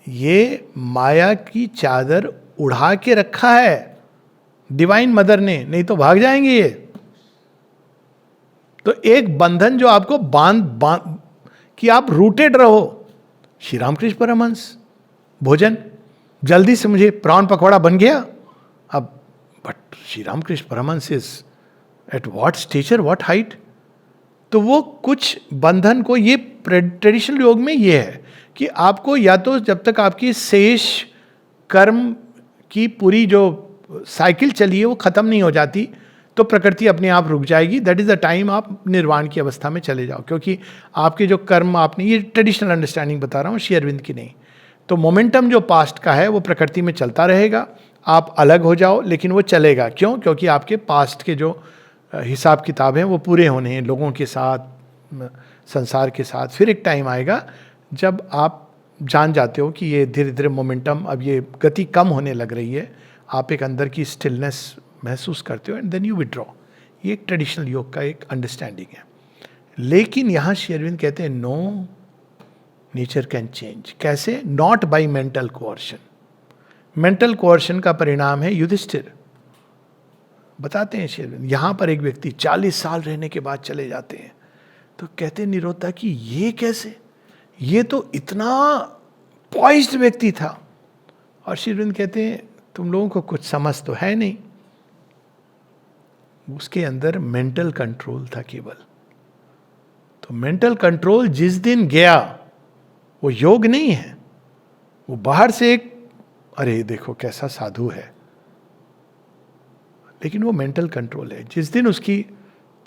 [SPEAKER 1] ये माया की चादर उड़ा के रखा है डिवाइन मदर ने, नहीं तो भाग जाएंगे ये. तो एक बंधन जो आपको बांध कि आप रूटेड रहो. श्री रामकृष्ण परमहंस भोजन जल्दी से मुझे प्राण पकौड़ा बन गया अब, but Shri Ramakrishna Paramahamsa is at what stature, what height. तो वो कुछ बंधन को, ये ट्रेडिशनल योग में ये है कि आपको या तो जब तक आपकी शेष कर्म की पूरी जो साइकिल चली है वो खत्म नहीं हो जाती तो प्रकृति अपने आप रुक जाएगी. दैट इज द टाइम आप निर्वाण की अवस्था में चले जाओ, क्योंकि आपके जो कर्म आपने, ये ट्रेडिशनल अंडरस्टैंडिंग बता रहा हूँ, श्री अरविंद की नहीं. तो मोमेंटम जो पास्ट का है वो प्रकृति में चलता रहेगा. आप अलग हो जाओ लेकिन वो चलेगा. क्यों? क्योंकि आपके पास्ट के जो हिसाब किताब हैं वो पूरे होने हैं लोगों के साथ, संसार के साथ. फिर एक टाइम आएगा जब आप जान जाते हो कि ये धीरे धीरे मोमेंटम, अब ये गति कम होने लग रही है, आप एक अंदर की स्टिलनेस महसूस करते हो एंड देन यू विड्रॉ. ये एक ट्रेडिशनल योग का एक अंडरस्टैंडिंग है. लेकिन यहाँ श्री अरविंद कहते हैं नो, नेचर कैन चेंज. कैसे? Not by mental coercion. Mental coercion का परिणाम है युधिष्ठिर. बताते हैं श्री अरविंद, यहाँ पर एक व्यक्ति 40 साल रहने के बाद चले जाते हैं, तो कहते हैं निरोधा कि ये कैसे, ये तो इतना पॉइज्ड व्यक्ति था. और श्री अरविंद कहते हैं तुम लोगों को कुछ समझ तो है नहीं, उसके अंदर मेंटल कंट्रोल था केवल. तो मेंटल कंट्रोल जिस दिन गया वो योग नहीं है, वो बाहर से एक अरे देखो कैसा साधु है, लेकिन वो मेंटल कंट्रोल है. जिस दिन उसकी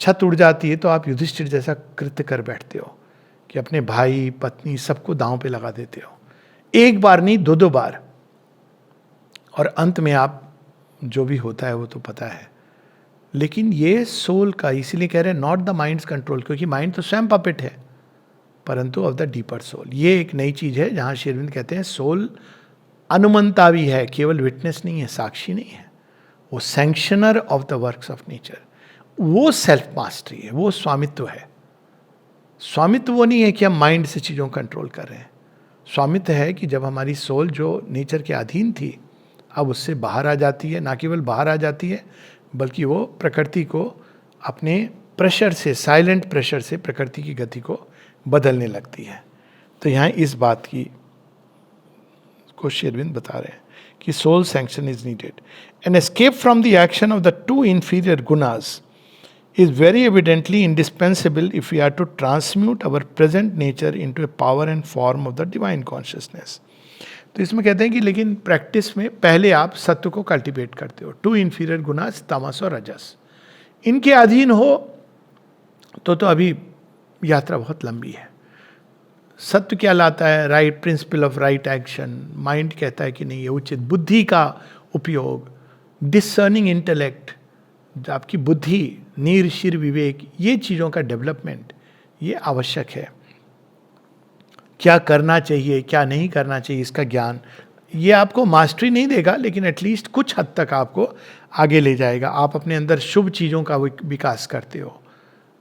[SPEAKER 1] छत उड़ जाती है तो आप युधिष्ठिर जैसा कृत्य कर बैठते हो कि अपने भाई पत्नी सबको दांव पे लगा देते हो, एक बार नहीं दो बार. और अंत में आप जो भी होता है वो तो पता है. लेकिन ये सोल का, इसीलिए कह रहे हैं नॉट द माइंड्स कंट्रोल, क्योंकि माइंड तो स्वयं पपेट है. परंतु ऑफ द डीपर सोल। ये एक नई चीज है जहां श्री अरविंद कहते हैं सोल अनुमंता भी है, केवल विटनेस नहीं है, साक्षी नहीं है, वो sanctioner of the works of nature. वो सेल्फ मास्टरी है, वो स्वामित्व है। स्वामित्व वो नहीं है कि हम माइंड से चीज़ों को कंट्रोल कर रहे हैं। स्वामित्व है कि जब हमारी सोल जो नेचर के अधीन थी अब उससे बाहर आ जाती है, ना केवल बाहर आ जाती है बल्कि वो प्रकृति को अपने प्रेशर से, साइलेंट प्रेशर से प्रकृति की गति को बदलने लगती है। तो यहाँ इस बात की को श्री अरविंद बता रहे हैं कि soul sanction is needed. An escape from the action of the two inferior gunas is very evidently indispensable if we are to transmute our present nature into a power and form of the divine consciousness. तो इसमें कहते हैं कि लेकिन practice में पहले आप सत्व को कल्टिवेट करते हो। टू इंफीरियर गुनास, तमस और रजस, इनके अधीन हो तो अभी यात्रा बहुत लंबी है। सत्व क्या लाता है? Right principle of right action. Mind कहता है कि नहीं ये उचित, बुद्धि का उपयोग, डिसर्निंग इंटेलेक्ट, आपकी बुद्धि, नीर शिर विवेक, ये चीज़ों का डेवलपमेंट ये आवश्यक है। क्या करना चाहिए क्या नहीं करना चाहिए इसका ज्ञान, ये आपको मास्टरी नहीं देगा लेकिन एटलीस्ट कुछ हद तक आपको आगे ले जाएगा। आप अपने अंदर शुभ चीज़ों का विकास करते हो,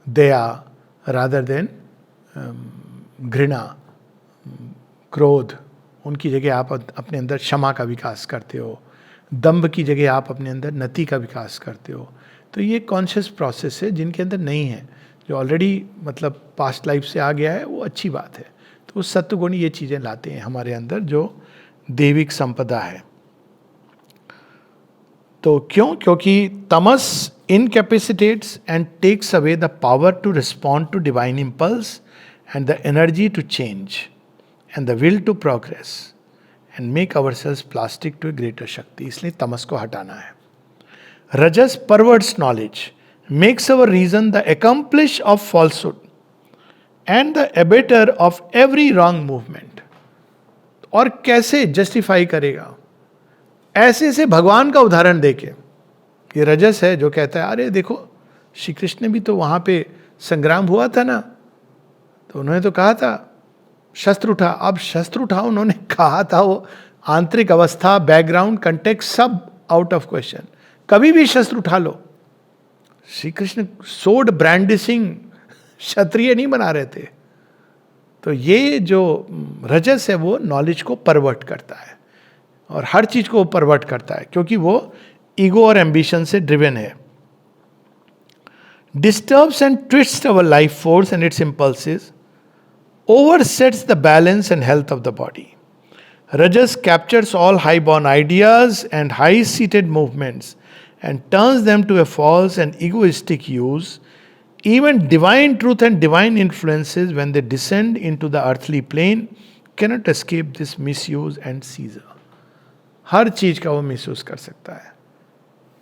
[SPEAKER 1] दया रादर देन घृणा, क्रोध, उनकी जगह आप अपने अंदर क्षमा का विकास करते हो, दंभ की जगह आप अपने अंदर नति का विकास करते हो। तो ये कॉन्शियस प्रोसेस है, जिनके अंदर नहीं है, जो ऑलरेडी मतलब पास्ट लाइफ से आ गया है, वो अच्छी बात है। तो उस सत्वगुण ये चीज़ें लाते हैं हमारे अंदर जो देविक संपदा है। तो क्यों? क्योंकि tamas incapacitates and takes away the power to respond to divine impulse and the energy to change and the will to progress and make ourselves plastic to a greater shakti. इसलिए तमस को हटाना है। Rajas perverts knowledge, makes our reason the accomplish of falsehood and the abater of every wrong movement। और कैसे justify करेगा? ऐसे से भगवान का उदाहरण देके। ये रजस है जो कहता है अरे देखो श्री कृष्ण भी तो वहां पे संग्राम हुआ था ना, तो उन्होंने तो कहा था शस्त्र उठा। अब शस्त्र उठा उन्होंने कहा था, वो आंतरिक अवस्था, बैकग्राउंड, कंटेक्स्ट सब आउट ऑफ क्वेश्चन। कभी भी शस्त्र उठा लो। श्री कृष्ण सोड ब्रांडिसिंग क्षत्रिय नहीं बना रहे थे। तो ये जो रजस है वो नॉलेज को परवर्ट करता है और हर चीज को परवर्ट करता है क्योंकि वो ईगो और एम्बिशन से ड्रिवन है। Disturbs and twist our life force and it's impulses, oversets the balance and health of the body. Rajas captures all high-born ideas and high-seated movements and turns them to a false and egoistic use. Even divine truth and divine influences, when they descend into the earthly plane, cannot escape this misuse and seizure. हर चीज का वो misuse कर सकता है।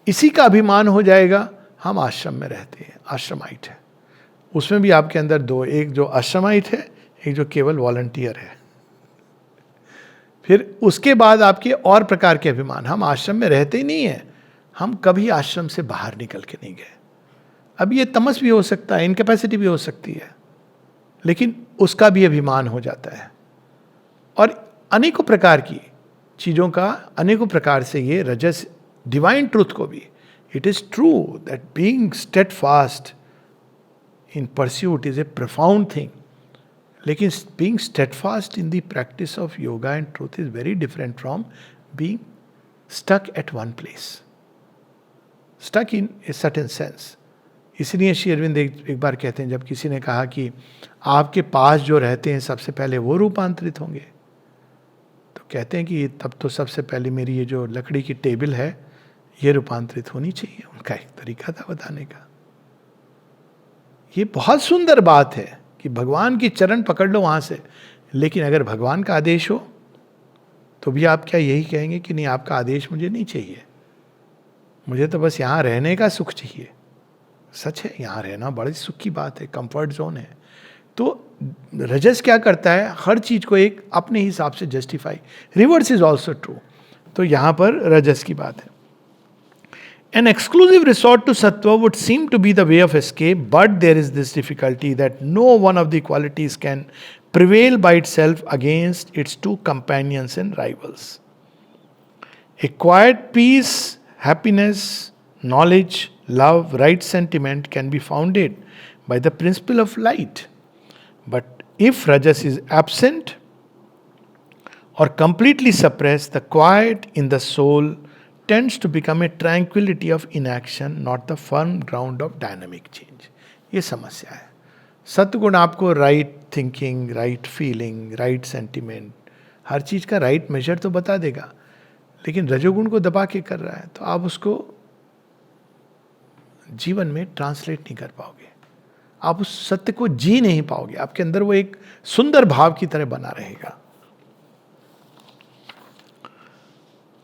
[SPEAKER 1] इसी का अभिमान हो जाएगा। हम आश्रम में रहते हैं, आश्रमाइट है, उसमें भी आपके अंदर दो, एक जो आश्रमाइट है, एक जो केवल वॉलंटियर है। फिर उसके बाद आपके और प्रकार के अभिमान। हम आश्रम में रहते ही नहीं है, हम कभी आश्रम से बाहर निकल के नहीं गए। अब ये तमस भी हो सकता है, इनकैपेसिटी भी हो सकती है, लेकिन उसका भी अभिमान हो जाता है। और अनेकों प्रकार की चीज़ों का, अनेकों प्रकार से ये रजस, डिवाइन ट्रूथ को भी, it is true that being steadfast in pursuit is a profound thing, लेकिन being steadfast in the practice of yoga and truth is very different from being stuck at one place, stuck in a certain sense. इसलिए श्री अरविंद एक बार कहते हैं, जब किसी ने कहा कि आपके पास जो रहते हैं सबसे पहले वो रूपांतरित होंगे, तो कहते हैं कि तब तो सबसे पहले मेरी ये जो लकड़ी की टेबल है ये रूपांतरित होनी चाहिए। उनका एक तरीका था बताने का। ये बहुत सुंदर बात है कि भगवान की चरण पकड़ लो वहां से, लेकिन अगर भगवान का आदेश हो तो भी आप क्या यही कहेंगे कि नहीं आपका आदेश मुझे नहीं चाहिए, मुझे तो बस यहाँ रहने का सुख चाहिए। सच है, यहाँ रहना बड़ी सुख की बात है, कंफर्ट जोन है। तो रजस क्या करता है, हर चीज को एक अपने हिसाब से justify. Reverse is also true. तो यहाँ पर रजस की बात है। An exclusive resort to sattva would seem to be the way of escape, but there is this difficulty that no one of the qualities can prevail by itself against its two companions and rivals. A quiet peace, happiness, knowledge, love, right sentiment can be founded by the principle of light. But if rajas is absent or completely suppressed, the quiet in the soul tends to become a tranquility of inaction, not the firm ground of dynamic change. ये समस्या है. सत्गुण आपको right thinking, right feeling, right sentiment, हर चीज का right major तो बता देगा, लेकिन रजोगुण को दबा के कर रहा है तो आप उसको जीवन में ट्रांसलेट नहीं कर पाओगे, आप उस सत्य को जी नहीं पाओगे, आपके अंदर वो एक सुंदर भाव की तरह बना रहेगा.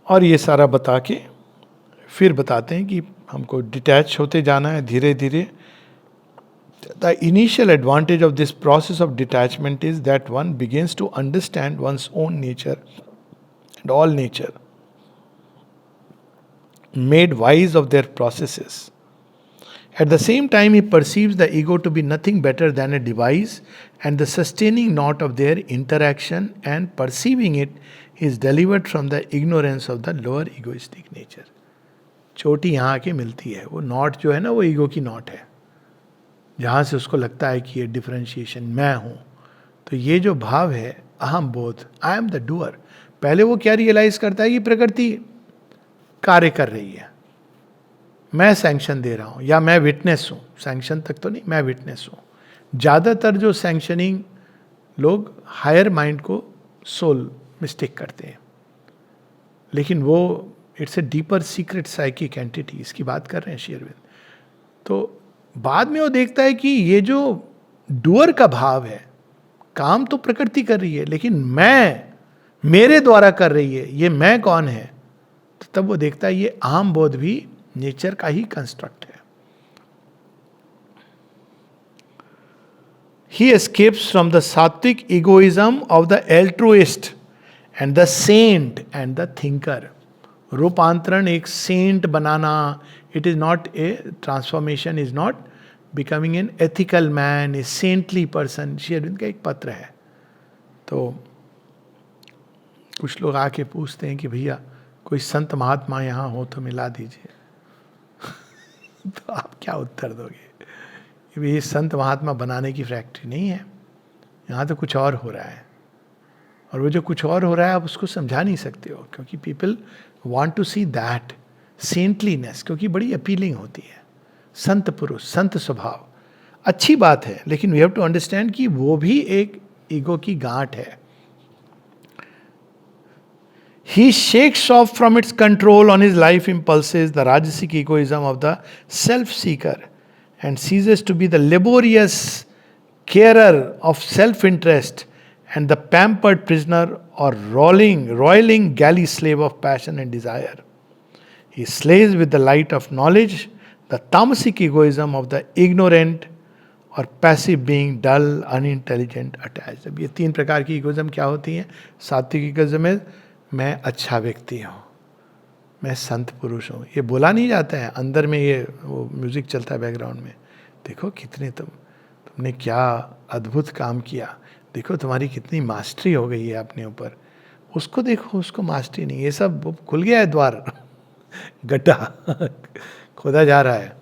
[SPEAKER 1] और ये सारा बता के फिर बताते हैं कि हमको डिटैच होते जाना है धीरे धीरे. The initial advantage of this process of detachment is that one begins to understand one's own nature and all nature, made wise of their processes. At the same time, he perceives the ego to be nothing better than a device and the sustaining knot of their interaction, and perceiving it, he is delivered from the ignorance of the lower egoistic nature. चोटी यहाँ आके मिलती है, वो not जो है ना वो ईगो की नॉट है, जहाँ से उसको लगता है कि ये डिफरेंशिएशन मैं हूँ. तो ये जो भाव है अहम बोध, आई एम द डूअर, पहले वो क्या रियलाइज करता है कि प्रकृति कार्य कर रही है, मैं सैंक्शन दे रहा हूं या मैं विटनेस हूं. सैंक्शन तक तो नहीं, मैं विटनेस हूं. ज्यादातर जो सैंक्शनिंग लोग हायर माइंड को सोल मिस्टेक करते हैं, लेकिन वो it's a deeper secret psychic entity, इसकी बात कर रहे हैं श्री अरविंद. तो बाद में वो देखता है कि ये जो डूअर का भाव है, काम तो प्रकृति कर रही है लेकिन मैं मेरे द्वारा कर रही है, ये मैं कौन है. तो तब वो देखता है ये अहम बोध भी नेचर का ही कंस्ट्रक्ट है. He escapes from the sattvic egoism of the altruist and the saint and the thinker. रूपांतरण, एक सेंट बनाना, it is not a transformation, is not becoming an ethical man, a saintly person. Shri Aurobindo का एक पत्र है, तो कुछ लोग आके पूछते हैं कि भैया कोई संत महात्मा यहाँ हो तो मिला दीजिए. तो आप क्या उत्तर दोगे कि ये संत महात्मा बनाने की फैक्ट्री नहीं है, यहाँ तो कुछ और हो रहा है. और वो जो कुछ और हो रहा है आप उसको समझा नहीं सकते हो, क्योंकि people want to see that saintliness, क्योंकि बड़ी अपीलिंग होती है. संत पुरुष, संत स्वभाव अच्छी बात है, लेकिन वी हैव टू अंडरस्टैंड कि वो भी एक ईगो की गांठ है. He shakes off from its control on his life impulses the rajasic egoism of the self-seeker and ceases to be the laborious carer of self-interest and the pampered prisoner or roiling galley slave of passion and desire. He slays with the light of knowledge the tamasic egoism of the ignorant और passive being, डल, unintelligent, attached. अब ये तीन प्रकार की egoism क्या होती हैं? सात्विक इगोइज्म में मैं अच्छा व्यक्ति हूँ, मैं संत पुरुष हूँ. ये बोला नहीं जाता है, अंदर में ये वो म्यूजिक चलता है बैकग्राउंड में. देखो कितने तुमने क्या अद्भुत काम किया, देखो तुम्हारी कितनी मास्टरी हो गई है अपने ऊपर. उसको देखो, उसको मास्टरी नहीं, ये सब खुल गया है द्वार, गड्ढा खोदा जा रहा है.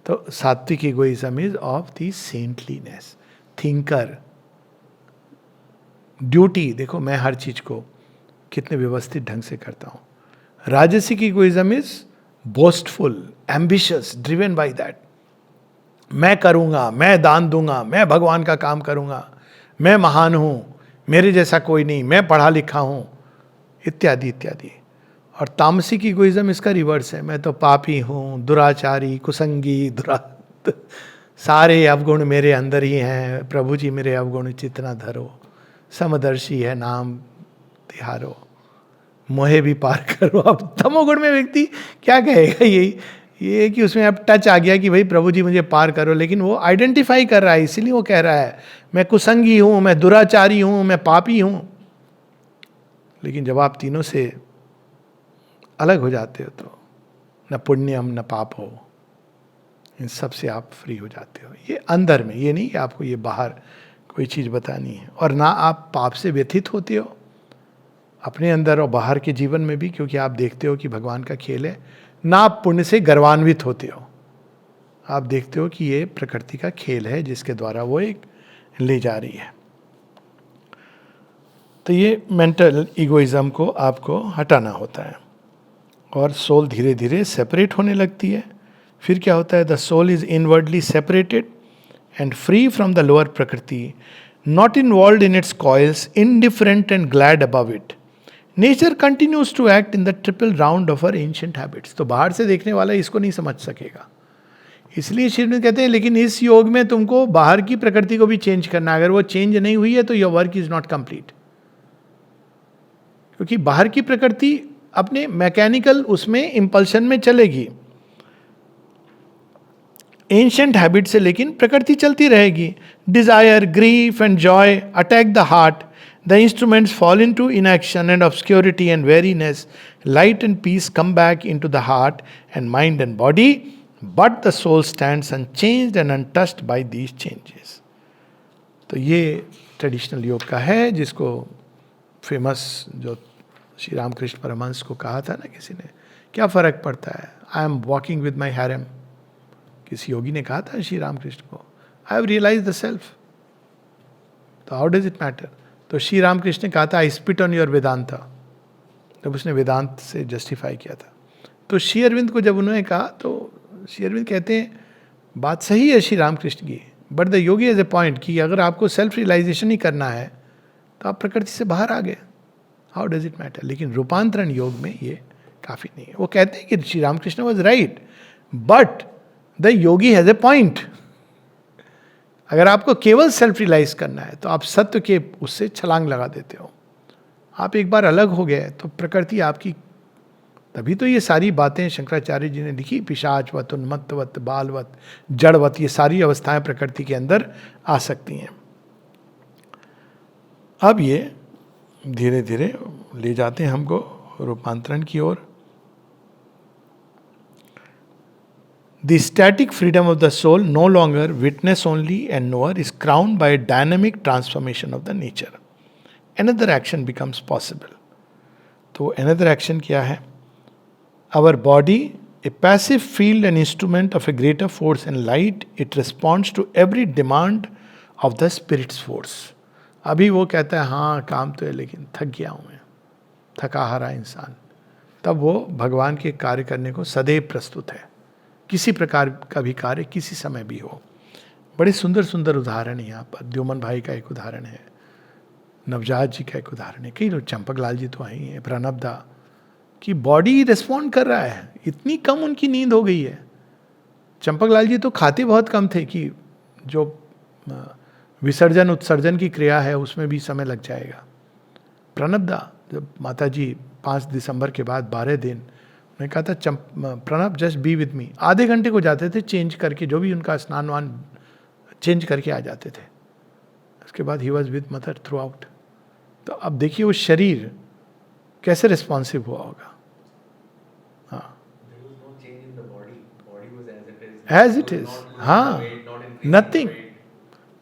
[SPEAKER 1] तो सात्विक egoism is of the saintliness, thinker, duty. देखो मैं हर चीज को कितने व्यवस्थित ढंग से करता हूं. राजसिक egoism is boastful, ambitious, driven by that. मैं करूंगा, मैं दान दूंगा, मैं भगवान का काम करूंगा, मैं महान हूं, मेरे जैसा कोई नहीं, मैं पढ़ा लिखा हूं, इत्यादि इत्यादि. और तामसिक इगोइज्म इसका रिवर्स है, मैं तो पापी हूं, दुराचारी, कुसंगी, सारे अवगुण मेरे अंदर ही हैं, प्रभु जी मेरे अवगुण चितना धरो, समदर्शी है नाम तिहारो, मोहे भी पार करो. अब तमोगुण में व्यक्ति क्या कहेगा? ये कि उसमें अब टच आ गया कि भाई प्रभु जी मुझे पार करो, लेकिन वो आइडेंटिफाई कर रहा है, इसीलिए वो कह रहा है मैं कुसंगी हूं, मैं दुराचारी हूं, मैं पापी हूं. लेकिन जब आप तीनों से अलग हो जाते हो तो न पुण्यम न पापो, इन सब से आप फ्री हो जाते हो। ये अंदर में, ये नहीं कि आपको ये बाहर कोई चीज़ बतानी है। और ना आप पाप से व्यथित होते हो अपने अंदर और बाहर के जीवन में भी, क्योंकि आप देखते हो कि भगवान का खेल है। ना आप पुण्य से गर्वान्वित होते हो, आप देखते हो कि ये प्रकृति का खेल है जिसके द्वारा वो एक ले जा रही है। तो ये मेंटल इगोइज्म को आपको हटाना होता है और सोल धीरे धीरे सेपरेट होने लगती है। फिर क्या होता है? The soul is inwardly separated and free from the lower prakriti, not involved in its coils, indifferent and glad above it. Nature continues to act in the triple round of our ancient habits. तो बाहर से देखने वाला इसको नहीं समझ सकेगा, इसलिए श्री अरविंद कहते हैं लेकिन इस योग में तुमको बाहर की प्रकृति को भी चेंज करना। अगर वो चेंज नहीं हुई है तो your work is not complete, क्योंकि बाहर की प्रकृति अपने मैकेनिकल उसमें इंपल्शन में चलेगी, एंशिएंट हैबिट से, लेकिन प्रकृति चलती रहेगी। Desire, grief and joy attack the heart, the instruments fall into inaction and obscurity and weariness, light and peace come back into the heart and mind and body, but the soul stands unchanged and untouched by these changes. तो ये traditional योग का है, जिसको famous जो श्री रामकृष्ण परमहंस को कहा था ना किसी ने, क्या फर्क पड़ता है, I am walking with my harem. किसी योगी ने कहा था श्री रामकृष्ण को, I have realise the self, तो हाउ डज इट मैटर। तो श्री रामकृष्ण ने कहा था I spit on your Vedanta, जब उसने वेदांत से जस्टिफाई किया था। तो श्री अरविंद को जब उन्होंने कहा तो श्री अरविंद कहते हैं बात सही है श्री रामकृष्ण की, but the yogi has a point कि अगर आपको सेल्फ रियलाइजेशन ही करना है तो आप प्रकृति से बाहर आ गए, हाउ डज इट मैटर। लेकिन रूपांतरण योग में ये काफ़ी नहीं है। वो कहते हैं कि Shri Ramakrishna was right but the yogi has a point. अगर आपको केवल सेल्फ रियलाइज करना है तो आप सत्य के उससे छलांग लगा देते हो। आप एक बार अलग हो गए तो प्रकृति आपकी, तभी तो ये सारी बातें शंकराचार्य जी ने लिखी, पिशाचवत, उन्मत्तवत, बालवत, जड़वत, ये सारी अवस्थाएं प्रकृति के अंदर आ सकती हैं। अब ये धीरे धीरे ले जाते हैं हमको रूपांतरण की ओर। The static freedom of the soul, no longer witness only and knower, is crowned by a dynamic transformation of the nature. Another action becomes possible. तो another action क्या है? Our body, a passive field and instrument of a greater force and light, it responds to every demand of the spirit's force. अभी वो कहता है हाँ काम तो है लेकिन थक गया हूँ मैं, थका हारा इंसान, तब वो भगवान के कार्य करने को सदैव प्रस्तुत है, किसी प्रकार का भी कार्य किसी समय भी हो। बड़े सुंदर सुंदर उदाहरण है यहाँ पर। द्योमन भाई का एक उदाहरण है, नवजात जी का एक उदाहरण है, कई लोग, चंपक लाल जी तो आई हैं, प्रणब दा की बॉडी रिस्पॉन्ड कर रहा है, इतनी कम उनकी नींद हो गई है। चंपक लाल जी तो खाते बहुत कम थे कि जो विसर्जन उत्सर्जन की क्रिया है उसमें भी समय लग जाएगा। प्रणब दा, जब माता जी 5 दिसंबर के बाद 12 दिन, मैं कहा था Pranab just be with me, आधे घंटे को जाते थे चेंज करके, जो भी उनका स्नान वान चेंज करके आ जाते थे। उसके बाद he was with mother through out. तो अब देखिए वो शरीर कैसे रिस्पॉन्सिव हुआ होगा। हाँ, एज इट इज, हाँ, नथिंग।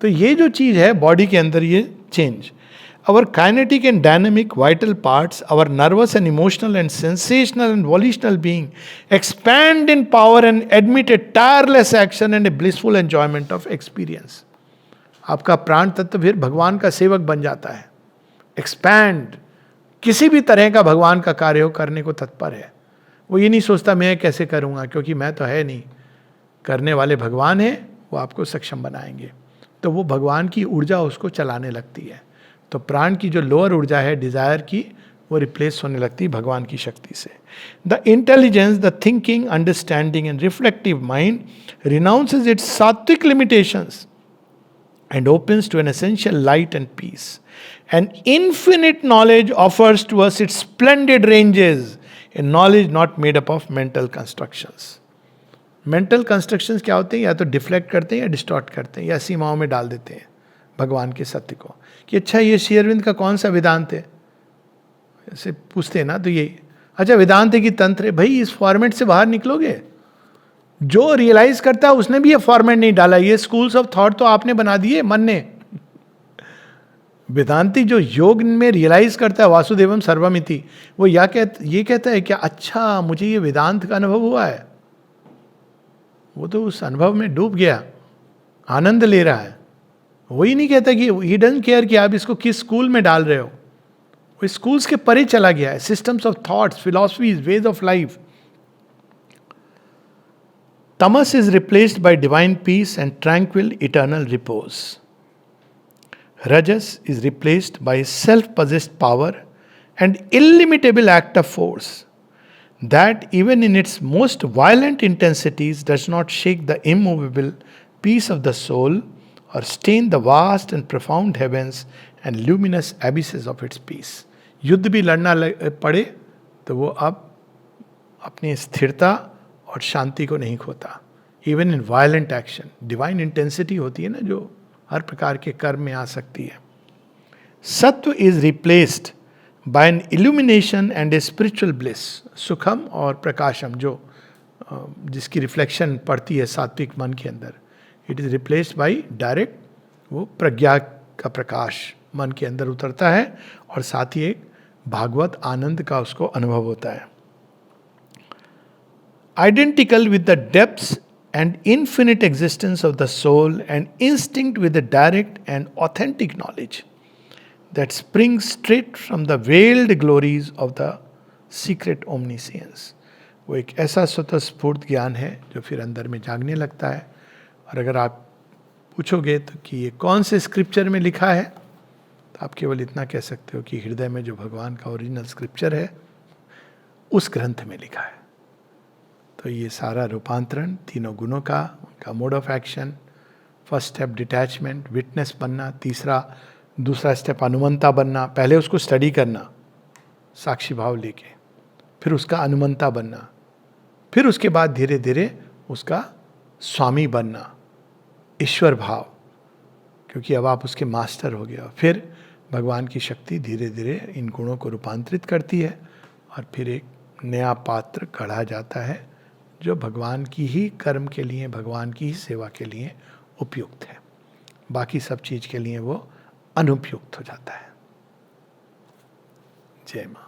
[SPEAKER 1] तो ये जो चीज है बॉडी के अंदर, ये change, our kinetic and dynamic vital parts, our nervous and emotional and sensational and volitional being expand in power and admit a tireless action and a blissful enjoyment of experience. आपका प्राण तत्व फिर भगवान का सेवक बन जाता है, एक्सपैंड, किसी भी तरह का भगवान का कार्य हो करने को तत्पर है। वो ये नहीं सोचता मैं कैसे करूँगा, क्योंकि मैं तो है नहीं, करने वाले भगवान है, वो आपको सक्षम बनाएंगे। तो वो भगवान की ऊर्जा उसको चलाने लगती है। तो प्राण की जो लोअर ऊर्जा है डिजायर की, वो रिप्लेस होने लगती है भगवान की शक्ति से। The intelligence, the thinking, understanding and reflective mind renounces it's सात्विक limitations and opens to an essential light and peace. An infinite knowledge offers to us its splendid ranges, a knowledge not made up of mental constructions. Mental constructions क्या होते हैं? या तो deflect करते हैं या distort करते हैं या सीमाओं में डाल देते हैं भगवान के सत्य को, कि अच्छा ये श्री अरविंद का कौन सा वेदांत है, ऐसे पूछते हैं ना, तो ये अच्छा, वेदांत की तंत्र है, भाई इस फॉर्मेट से बाहर निकलोगे? जो रियलाइज करता है उसने भी ये फॉर्मेट नहीं डाला, ये स्कूल्स ऑफ थॉट तो आपने बना दिए मन ने। वेदांती जो योग में रियलाइज करता है वासुदेवम सर्वमिति, वो ये कहता है कि अच्छा मुझे ये वेदांत का अनुभव हुआ है, वो तो उस अनुभव में डूब गया, आनंद ले रहा है। वही नहीं कहता कि ही डजंट केयर कि आप इसको किस स्कूल में डाल रहे हो, वो स्कूल्स के परे चला गया है। Systems of thoughts, philosophies, ways of life. Tamas is replaced by divine peace and tranquil eternal repose. Rajas is replaced by self-possessed power and illimitable act of force that even in its most violent intensities does not shake the immovable peace of the soul or stain the vast and profound heavens and luminous abysses of its peace. युद्ध भी लड़ना पड़े तो वो अब अपनी स्थिरता और शांति को नहीं खोता। Even in violent action, divine intensity होती है ना जो हर प्रकार के कर्म में आ सकती है। Sattva is replaced by an illumination and a spiritual bliss. सुखम और प्रकाशम, जो जिसकी रिफ्लेक्शन पड़ती है सात्विक मन के अंदर, it is replaced bye direct वो प्रज्ञा का प्रकाश मन के अंदर उतरता है और साथ ही एक भागवत आनंद का उसको अनुभव होता है। Identical with the depths and infinite existence of the soul and instinct with the direct and authentic knowledge that springs straight from the veiled glories of the secret omniscience. वो एक ऐसा स्वतःस्फूर्त ज्ञान है जो फिर अंदर में जागने लगता है। और अगर आप पूछोगे तो कि ये कौन से स्क्रिप्चर में लिखा है, तो आप केवल इतना कह सकते हो कि हृदय में जो भगवान का ओरिजिनल स्क्रिप्चर है उस ग्रंथ में लिखा है। तो ये सारा रूपांतरण तीनों गुणों का, उनका mode of action, first step detachment, witness बनना, दूसरा स्टेप अनुमंता बनना, पहले उसको स्टडी करना साक्षी भाव लेके, फिर उसका अनुमंता बनना, फिर उसके बाद धीरे धीरे उसका स्वामी बनना, ईश्वर भाव, क्योंकि अब आप उसके मास्टर हो गए। फिर भगवान की शक्ति धीरे धीरे इन गुणों को रूपांतरित करती है और फिर एक नया पात्र गढ़ा जाता है जो भगवान की ही कर्म के लिए, भगवान की ही सेवा के लिए उपयुक्त है। बाकी सब चीज के लिए वो अनुपयुक्त हो जाता है। जय मां।